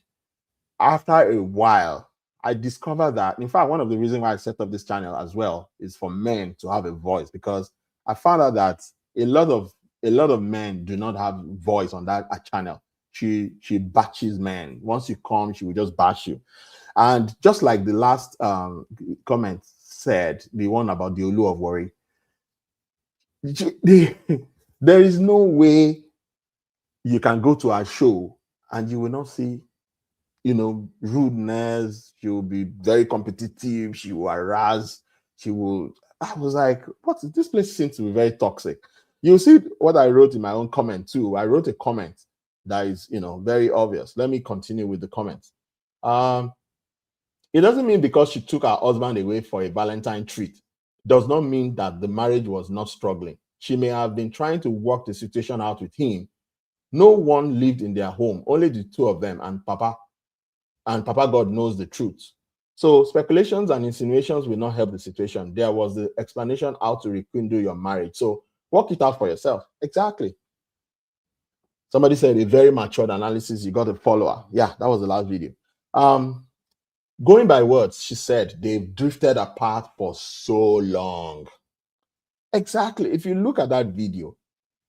after a while, I discovered that, in fact, one of the reasons why I set up this channel as well is for men to have a voice, because I found out that a lot of men do not have voice on that channel. She bashes men. Once you come, she will just bash you. And just like the last comment said, the one about the Olu of Warri, there is no way you can go to our show and you will not see, rudeness. She will be very competitive. She will harass. I was like, this place seems to be very toxic. You'll see what I wrote in my own comment too. I wrote a comment that is, very obvious. Let me continue with the comments. It doesn't mean because she took her husband away for a Valentine treat, does not mean that the marriage was not struggling. She may have been trying to work the situation out with him. No one lived in their home, only the two of them, and Papa God knows the truth. So speculations and insinuations will not help the situation. There was the explanation how to rekindle your marriage. So work it out for yourself. Exactly. Somebody said a very matured analysis. You got a follower. Yeah, that was the last video. Going by words, she said they've drifted apart for so long. Exactly. If you look at that video,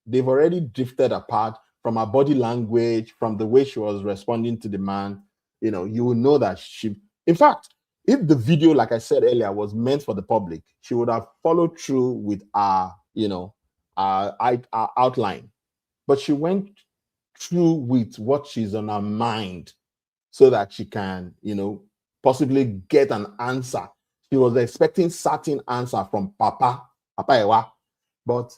they've already drifted apart from her body language, from the way she was responding to the man. You will know that in fact, if the video, like I said earlier, was meant for the public, she would have followed through with our outline. But she went through with what she's on her mind so that she can, possibly get an answer. She was expecting certain answer from Papa Ewa, but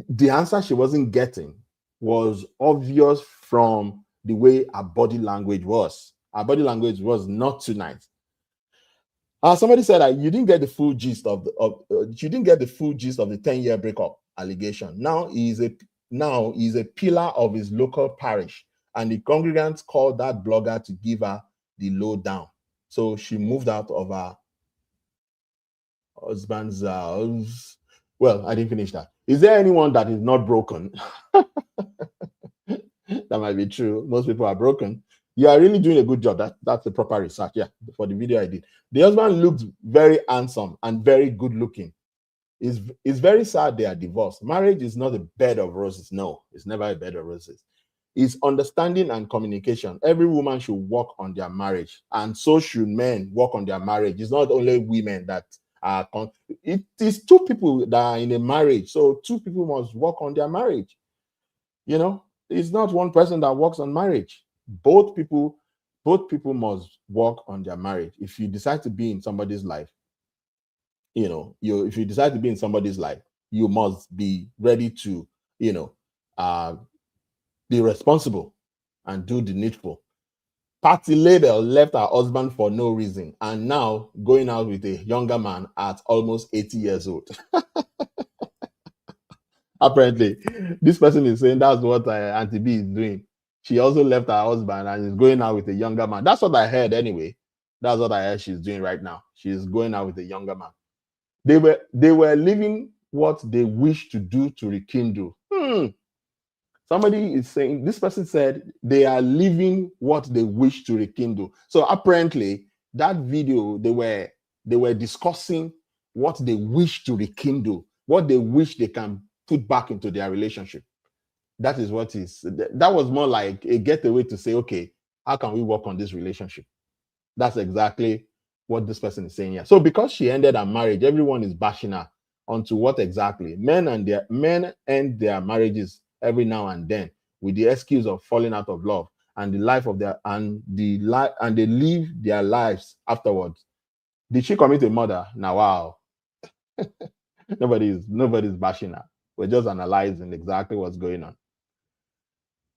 the answer she wasn't getting was obvious from the way her body language was. Her body language was not too nice. Somebody said that you didn't get the full gist of the 10-year breakup allegation. Now he's a pillar of his local parish, and the congregants called that blogger to give her the lowdown. So she moved out of her husband's house. Well, I didn't finish that. Is there anyone that is not broken? That might be true. Most people are broken. You are really doing a good job. That's the proper research. Yeah, for the video I did. The husband looked very handsome and very good looking. It's very sad they are divorced. Marriage is not a bed of roses. No, it's never a bed of roses. It's understanding and communication. Every woman should work on their marriage, and so should men work on their marriage. It's not only women that are. It is two people that are in a marriage, so two people must work on their marriage. It's not one person that works on marriage. Both people must work on their marriage. If you decide to be in somebody's life, if you decide to be in somebody's life, you must be ready to, be responsible and do the needful. Patty Label left her husband for no reason and now going out with a younger man at almost 80 years old. Apparently, this person is saying that's what Auntie B is doing. She also left her husband and is going out with a younger man. That's what I heard anyway. That's what I heard she's doing right now. She's going out with a younger man. They were living what they wish to do to rekindle. Somebody is saying, this person said they are living what they wish to rekindle. So apparently that video, they were discussing what they wish to rekindle, what they wish they can put back into their relationship. That is what is. That was more like a getaway to say, okay, how can we work on this relationship? That's exactly what this person is saying here. So because she ended her marriage, everyone is bashing her onto what exactly? Men end their marriages every now and then with the excuse of falling out of love and they live their lives afterwards. Did she commit a murder? Now, wow. Nobody's bashing her. We're just analyzing exactly what's going on.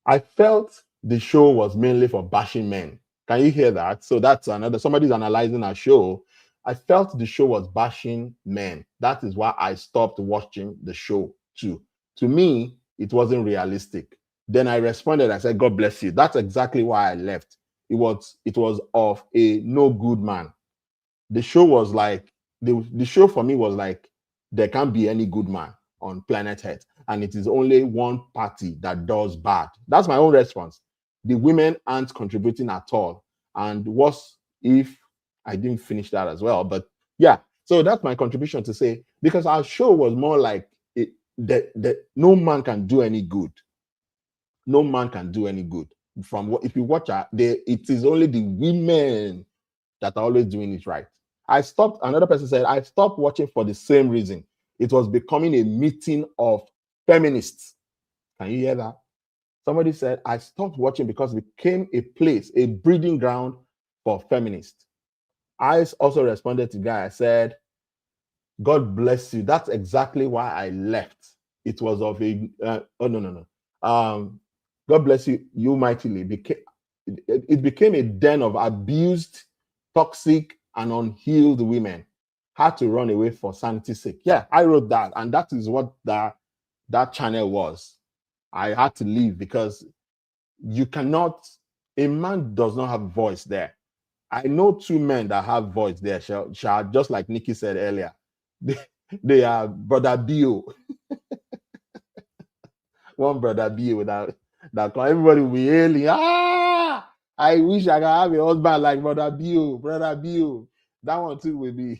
I felt the show was mainly for bashing men. Can you hear that? So that's somebody's analyzing our show. I felt the show was bashing men. That is why I stopped watching the show too. To me, it wasn't realistic. Then I responded, I said, God bless you. That's exactly why I left. It was of a no good man. The show was like, the show for me was like, there can't be any good man on planet Earth. And it is only one party that does bad. That's my own response. The women aren't contributing at all. And what if I didn't finish that as well? But yeah, so that's my contribution to say, because our show was more like no man can do any good. No man can do any good. If you watch it is only the women that are always doing it right. Another person said, I stopped watching for the same reason. It was becoming a meeting of feminists. Can you hear that? Somebody said, I stopped watching because it became a breeding ground for feminists. I also responded to Guy. I said, God bless you. That's exactly why I left. It was of a, no. God bless you, you mightily. It became a den of abused, toxic, and unhealed women. Had to run away for sanity's sake. Yeah, I wrote that, and that is what that channel was. I had to leave because a man does not have a voice there. I know two men that have voice there, just like Nikki said earlier. They are Brother Bio. One Brother Bio that everybody will be hailing. Ah, I wish I could have a husband like Brother Bio. Brother Bio. That one too will be.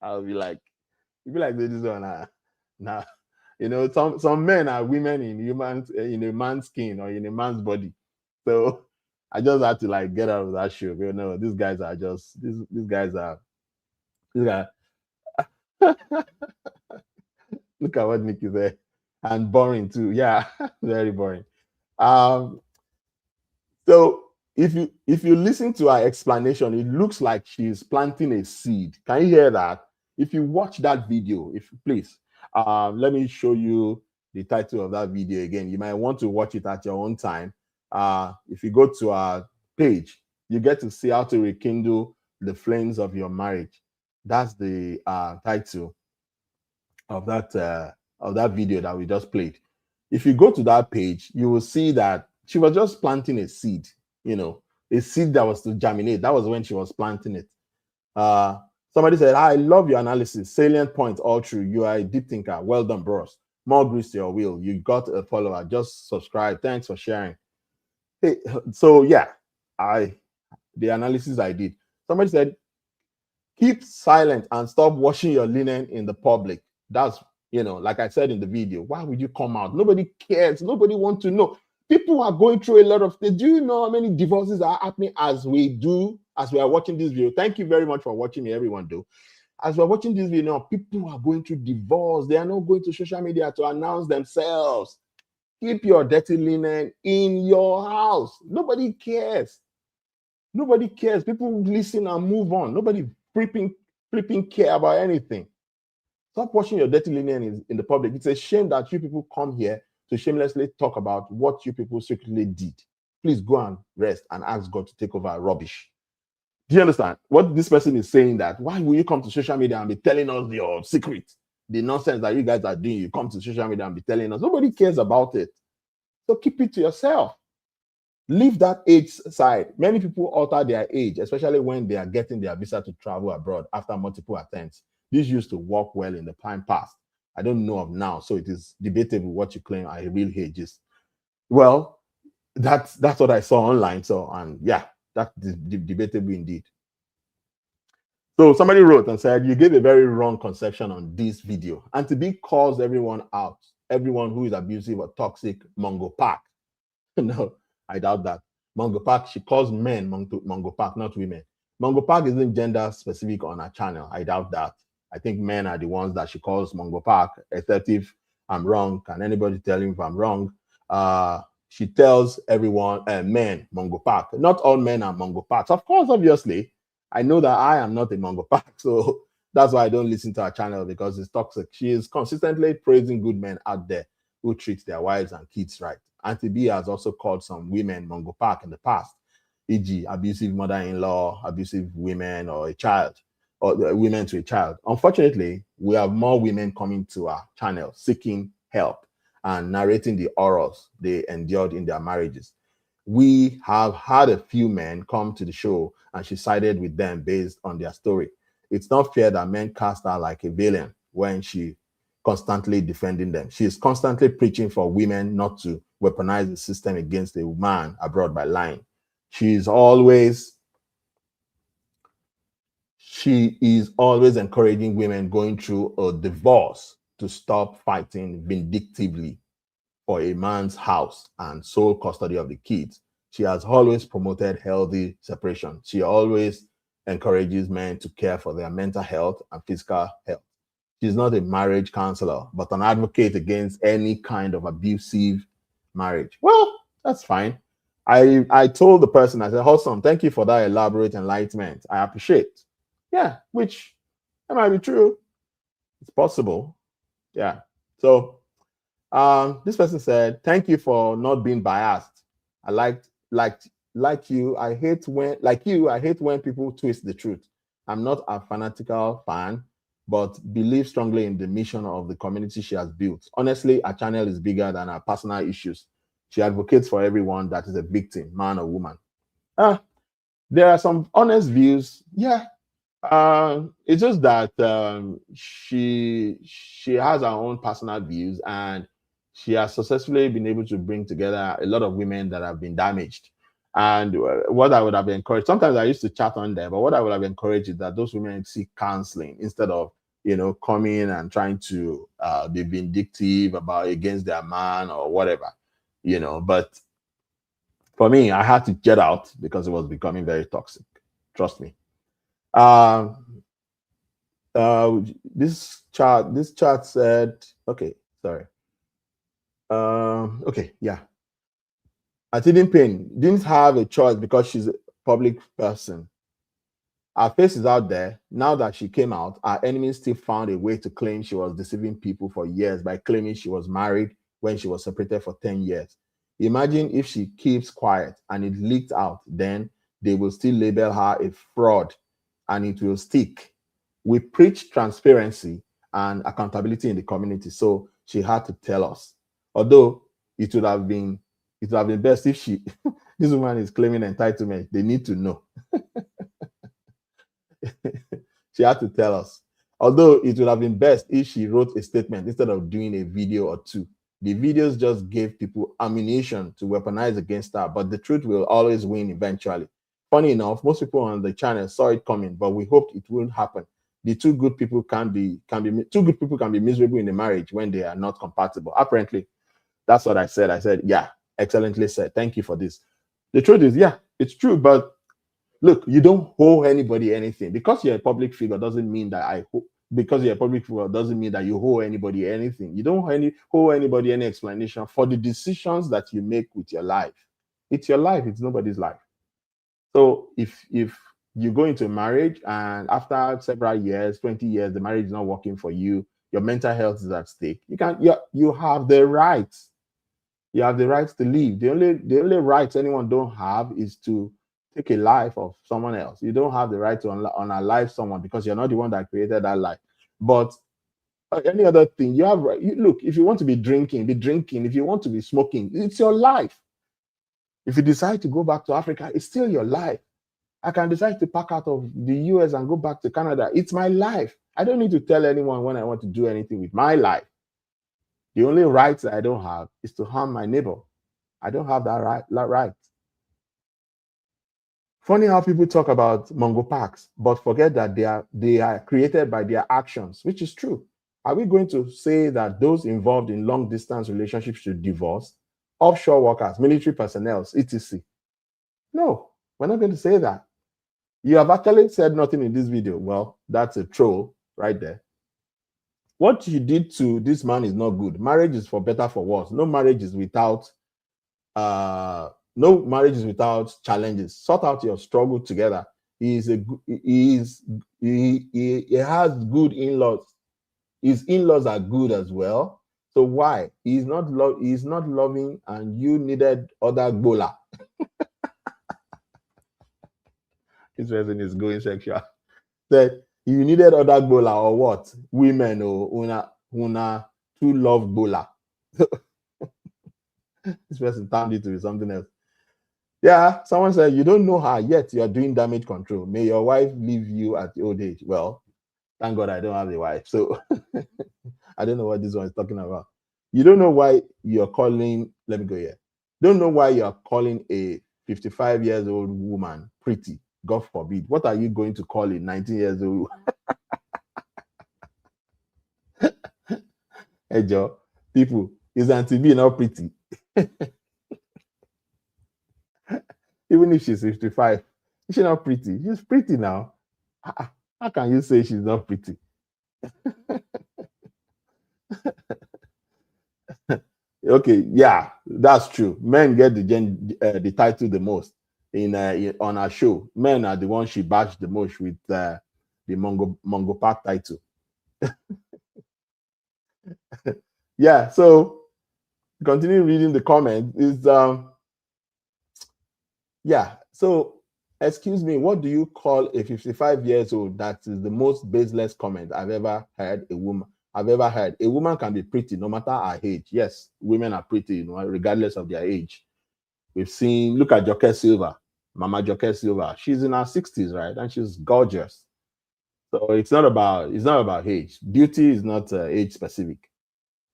I'll be like, you be like this one. Nah. You know, some men are women in a man's skin or in a man's body. So I just had to like get out of that show. You know, these guys are just these guys are look at what Nick is there. And boring too. Yeah, very boring. Um, so if you listen to her explanation, it looks like she's planting a seed. Can you hear that? If you watch that video, if please, let me show you the title of that video again. You might want to watch it at your own time. If you go to our page, you get to see how to rekindle the flames of your marriage. That's the title of that video that we just played. If you go to that page, you will see that she was just planting a seed, you know, a seed that was to germinate. That was when she was planting it. Somebody said, I love your analysis. Salient points all true. You are a deep thinker. Well done, bros. More grease to your wheel. You got a follower. Just subscribe. Thanks for sharing. Hey, so yeah, the analysis I did. Somebody said, keep silent and stop washing your linen in the public. That's, you know, like I said in the video, why would you come out? Nobody cares. Nobody wants to know. People are going through a lot of things. Do you know how many divorces are happening as we are watching this video? Thank you very much for watching me, everyone. As we're watching this video now, people are going through divorce. They are not going to social media to announce themselves. Keep your dirty linen in your house. Nobody cares. Nobody cares. People listen and move on. Nobody flipping care about anything. Stop washing your dirty linen in the public. It's a shame that you people come here to shamelessly talk about what you people secretly did. Please go and rest and ask God to take over rubbish. Do you understand what this person is saying? That why will you come to social media and be telling us your secret, the nonsense that you guys are doing? You come to social media and be telling us. Nobody cares about it. So keep it to yourself. Leave that age side. Many people alter their age, especially when they are getting their visa to travel abroad after multiple attempts. This used to work well in the time past. I don't know of now, so it is debatable what you claim are real ages. Well, that's what I saw online. So, and yeah, that's debatable indeed. So somebody wrote and said, you gave a very wrong conception on this video. And to be calls everyone out, everyone who is abusive or toxic, Mongo Park. No, I doubt that. Mongo Park, she calls men Mongo Park, not women. Mongo Park isn't gender specific on her channel. I doubt that. I think men are the ones that she calls Mongo Park, except if I'm wrong. Can anybody tell him if I'm wrong? She tells everyone, men, Mongo Park. Not all men are Mongo Parks. Of course, obviously. I know that I am not a Mongo Park, so that's why I don't listen to her channel, because it's toxic. She is consistently praising good men out there who treat their wives and kids right. Auntie B has also called some women Mongo Park in the past, e.g., abusive mother-in-law, abusive women, or a child, or women to a child. Unfortunately, we have more women coming to our channel seeking help and narrating the horrors they endured in their marriages. We have had a few men come to the show and she sided with them based on their story. It's not fair that men cast her like a villain when she constantly defending them. She is constantly preaching for women not to weaponize the system against a man abroad by lying. She is always encouraging women going through a divorce to stop fighting vindictively for a man's house and sole custody of the kids. She has always promoted healthy separation. She always encourages men to care for their mental health and physical health. She's not a marriage counselor, but an advocate against any kind of abusive marriage. Well, that's fine. I told the person, I said, awesome, thank you for that elaborate enlightenment. I appreciate. Yeah, which that might be true. It's possible. Yeah. So this person said, thank you for not being biased. I like you. I hate when people twist the truth. I'm not a fanatical fan, but believe strongly in the mission of the community she has built. Honestly, her channel is bigger than her personal issues. She advocates for everyone that is a victim, man or woman. There are some honest views. Yeah. It's just that she has her own personal views, and she has successfully been able to bring together a lot of women that have been damaged. And what I would have encouraged, sometimes I used to chat on there, but what I would have encouraged is that those women seek counseling instead of coming and trying to be vindictive about against their man or whatever. But for me, I had to get out because it was becoming very toxic. Trust me. Um, this chart said, okay, sorry. Okay, yeah. Atidin Payne didn't have a choice because she's a public person. Her face is out there. Now that she came out, our enemies still found a way to claim she was deceiving people for years by claiming she was married when she was separated for 10 years. Imagine if she keeps quiet and it leaked out, then they will still label her a fraud and it will stick. We preach transparency and accountability in the community, so she had to tell us. Although it would have been best if she this woman is claiming entitlement. They need to know. She had to tell us. Although it would have been best if she wrote a statement instead of doing a video or two. The videos just gave people ammunition to weaponize against her, but the truth will always win eventually. Funny enough, most people on the channel saw it coming, but we hoped it wouldn't happen. The two good people can be miserable in a marriage when they are not compatible. Apparently, that's what I said. I said, yeah, excellently said. Thank you for this. The truth is, yeah, it's true, but look, you don't owe anybody anything. Because you're a public figure doesn't mean that because you're a public figure doesn't mean that you owe anybody anything. You don't owe anybody any explanation for the decisions that you make with your life. It's your life, it's nobody's life. So if you go into a marriage and after several years, 20 years, the marriage is not working for you, your mental health is at stake, you have the right. You have the right to leave. The only rights anyone don't have is to take a life of someone else. You don't have the right to unalive someone because you're not the one that created that life. But any other thing, you have right. Look, if you want to be drinking, be drinking. If you want to be smoking, it's your life. If you decide to go back to Africa, it's still your life. I can decide to pack out of the US and go back to Canada. It's my life. I don't need to tell anyone when I want to do anything with my life. The only rights I don't have is to harm my neighbor. I don't have that right. Funny how people talk about Mongo parks, but forget that they are created by their actions, which is true. Are we going to say that those involved in long distance relationships should divorce? Offshore workers, military personnel, etc. No, we're not going to say that. You have actually said nothing in this video. Well, that's a troll right there. What you did to this man is not good. Marriage is for better, for worse. No marriage is without challenges. Sort out your struggle together. He has good in-laws. His in-laws are good as well. So why? He's not loving, and you needed other gbola. This person is going sexual. That you needed other gbola or what? Women or una to love gbola. This person turned it to be something else. Yeah, someone said you don't know her yet. You're doing damage control. May your wife leave you at the old age. Well, thank God I don't have a wife, so I don't know what this one is talking about. You don't know why you're calling. Let me go here. Don't know why you're calling a 55 years old woman pretty. God forbid. What are you going to call a 19 years old? Hey, Joe, people, is Auntie B not pretty? Even if she's 55, is she not pretty? She's pretty now. How can you say she's not pretty? Okay, yeah, that's true. Men get the title the most on our show. Men are the ones she bashed the most with the Mongo Park title. Yeah, so continue reading the comment. Yeah, so excuse me, what do you call a 55 years old? That is the most baseless comment I've ever heard a woman. A woman can be pretty no matter her age. Yes, women are pretty, regardless of their age. We've seen, look at Joke Silva. Mama Joke Silva. She's in her 60s, right? And she's gorgeous. So it's not about age. Beauty is not age specific.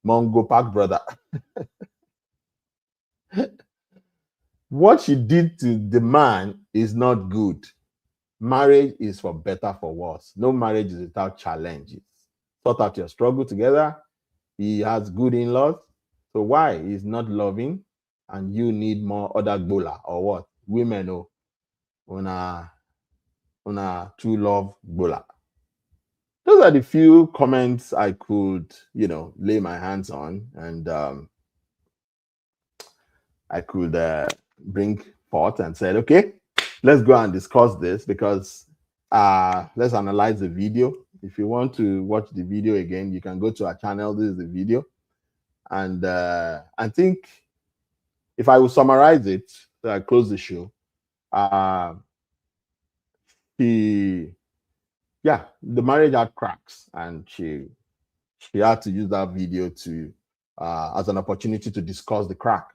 Mongo Park brother. What she did to the man is not good. Marriage is for better, for worse. No marriage is without challenges. Sort out your struggle together. He has good in-laws. So why? He's not loving, and you need more other gbola or what? Women, oh, una true love gbola. Those are the few comments I could, lay my hands on, and I could bring forth and said, okay, let's go and discuss this, because let's analyze the video. If you want to watch the video again, you can go to our channel. This is the video. And I think if I will summarize it, so I close the show. The marriage had cracks, and she had to use that video to as an opportunity to discuss the crack.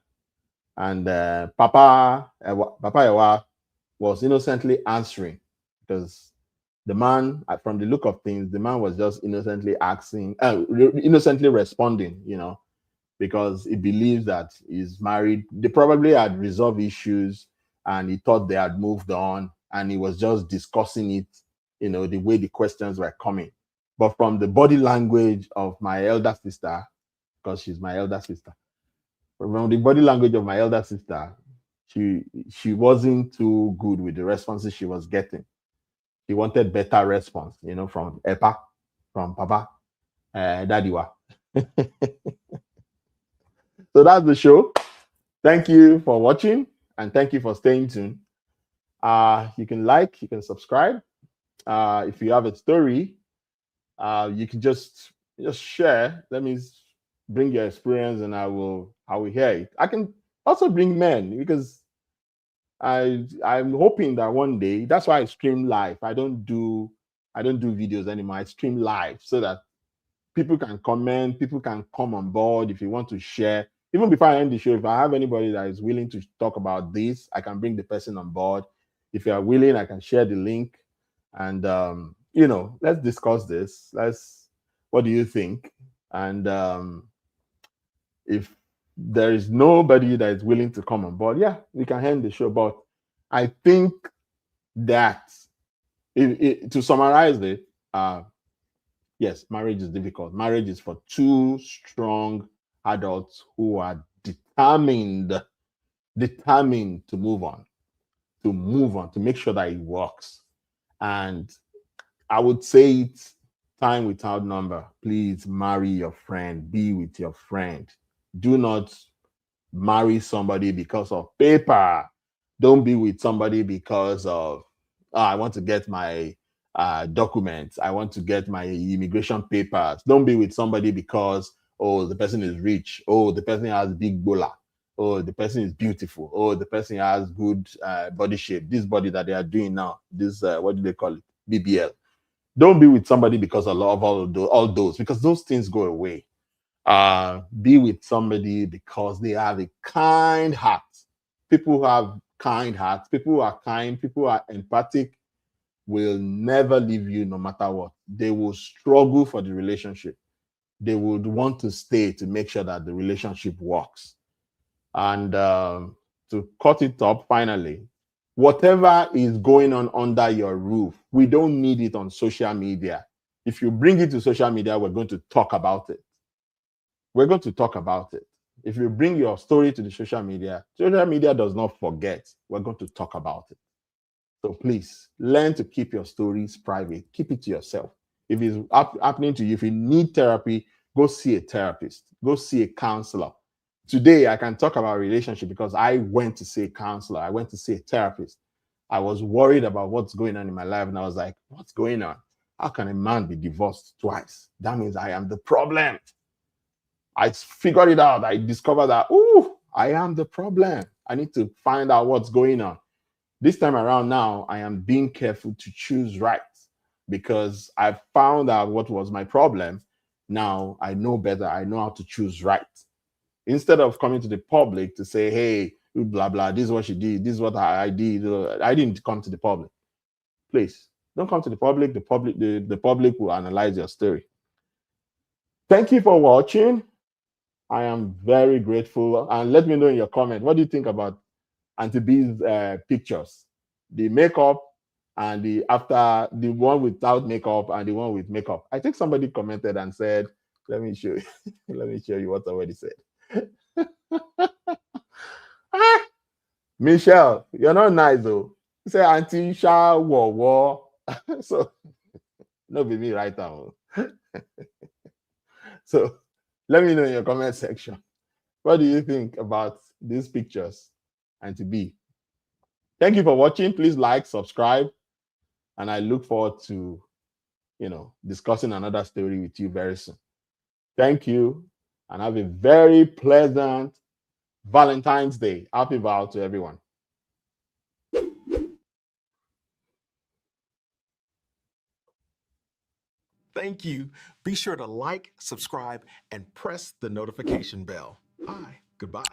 And Papa Ewa was innocently answering, because the man, from the look of things, the man was just innocently innocently responding, because he believes that he's married. They probably had resolved issues, and he thought they had moved on, and he was just discussing it, the way the questions were coming. But from the body language of my elder sister, because she's my elder sister, from the body language of my elder sister, she wasn't too good with the responses she was getting. She wanted better response, from Epa, from Papa, Dadiwa. So that's the show. Thank you for watching, and thank you for staying tuned. You can like, you can subscribe. If you have a story, you can just share. Let me bring your experience, and I will hear it. I can also bring men, because I'm hoping that one day, that's why I stream live. I don't do videos anymore. I stream live so that people can comment, people can come on board. If you want to share, even before I end the show, if I have anybody that is willing to talk about this, I can bring the person on board. If you are willing, I can share the link, and let's discuss this. What do you think? And if there is nobody that is willing to come on board, yeah, we can end the show. But I think that to summarize it, yes, marriage is difficult. Marriage is for two strong adults who are determined to move on, to make sure that it works. And I would say it's time without number. Please marry your friend. Be with your friend. Do not marry somebody because of paper. Don't be with somebody because of, I want to get my documents. I want to get my immigration papers. Don't be with somebody because, oh, the person is rich. Oh, the person has big bola. Oh, the person is beautiful. Oh, the person has good body shape. This body that they are doing now, this, what do they call it? BBL. Don't be with somebody because of all those, because those things go away. Be with somebody because they have a kind heart. People who have kind hearts, people who are kind, people who are empathic, will never leave you no matter what. They will struggle for the relationship. They would want to stay to make sure that the relationship works. And to cut it up, finally, whatever is going on under your roof, we don't need it on social media. If you bring it to social media, we're going to talk about it. We're going to talk about it. If you bring your story to the social media does not forget. We're going to talk about it. So please learn to keep your stories private. Keep it to yourself. If it's happening to you, if you need therapy, go see a therapist. Go see a counselor. Today, I can talk about relationship because I went to see a counselor. I went to see a therapist. I was worried about what's going on in my life, and I was like, what's going on? How can a man be divorced twice? That means I am the problem. I figured it out. I discovered that, I am the problem. I need to find out what's going on. This time around now, I am being careful to choose right, because I found out what was my problem. Now I know better. I know how to choose right. Instead of coming to the public to say, hey, blah blah. This is what she did. This is what I did. I didn't come to the public. Please don't come to the public. The public will analyze your story. Thank you for watching. I am very grateful. And let me know in your comment, what do you think about Auntie B's pictures? The makeup and the after, the one without makeup and the one with makeup. I think somebody commented and said, let me show you. Let me show you what somebody said. Michelle, you're not nice though. Say Auntie Sha Wo. So no be me right now. So let me know in your comment section. What do you think about these pictures, Auntie B? Thank you for watching. Please like, subscribe, and I look forward to, discussing another story with you very soon. Thank you, and have a very pleasant Valentine's Day. Happy Val to everyone. Thank you. Be sure to like, subscribe, and press the notification bell. Bye. Goodbye.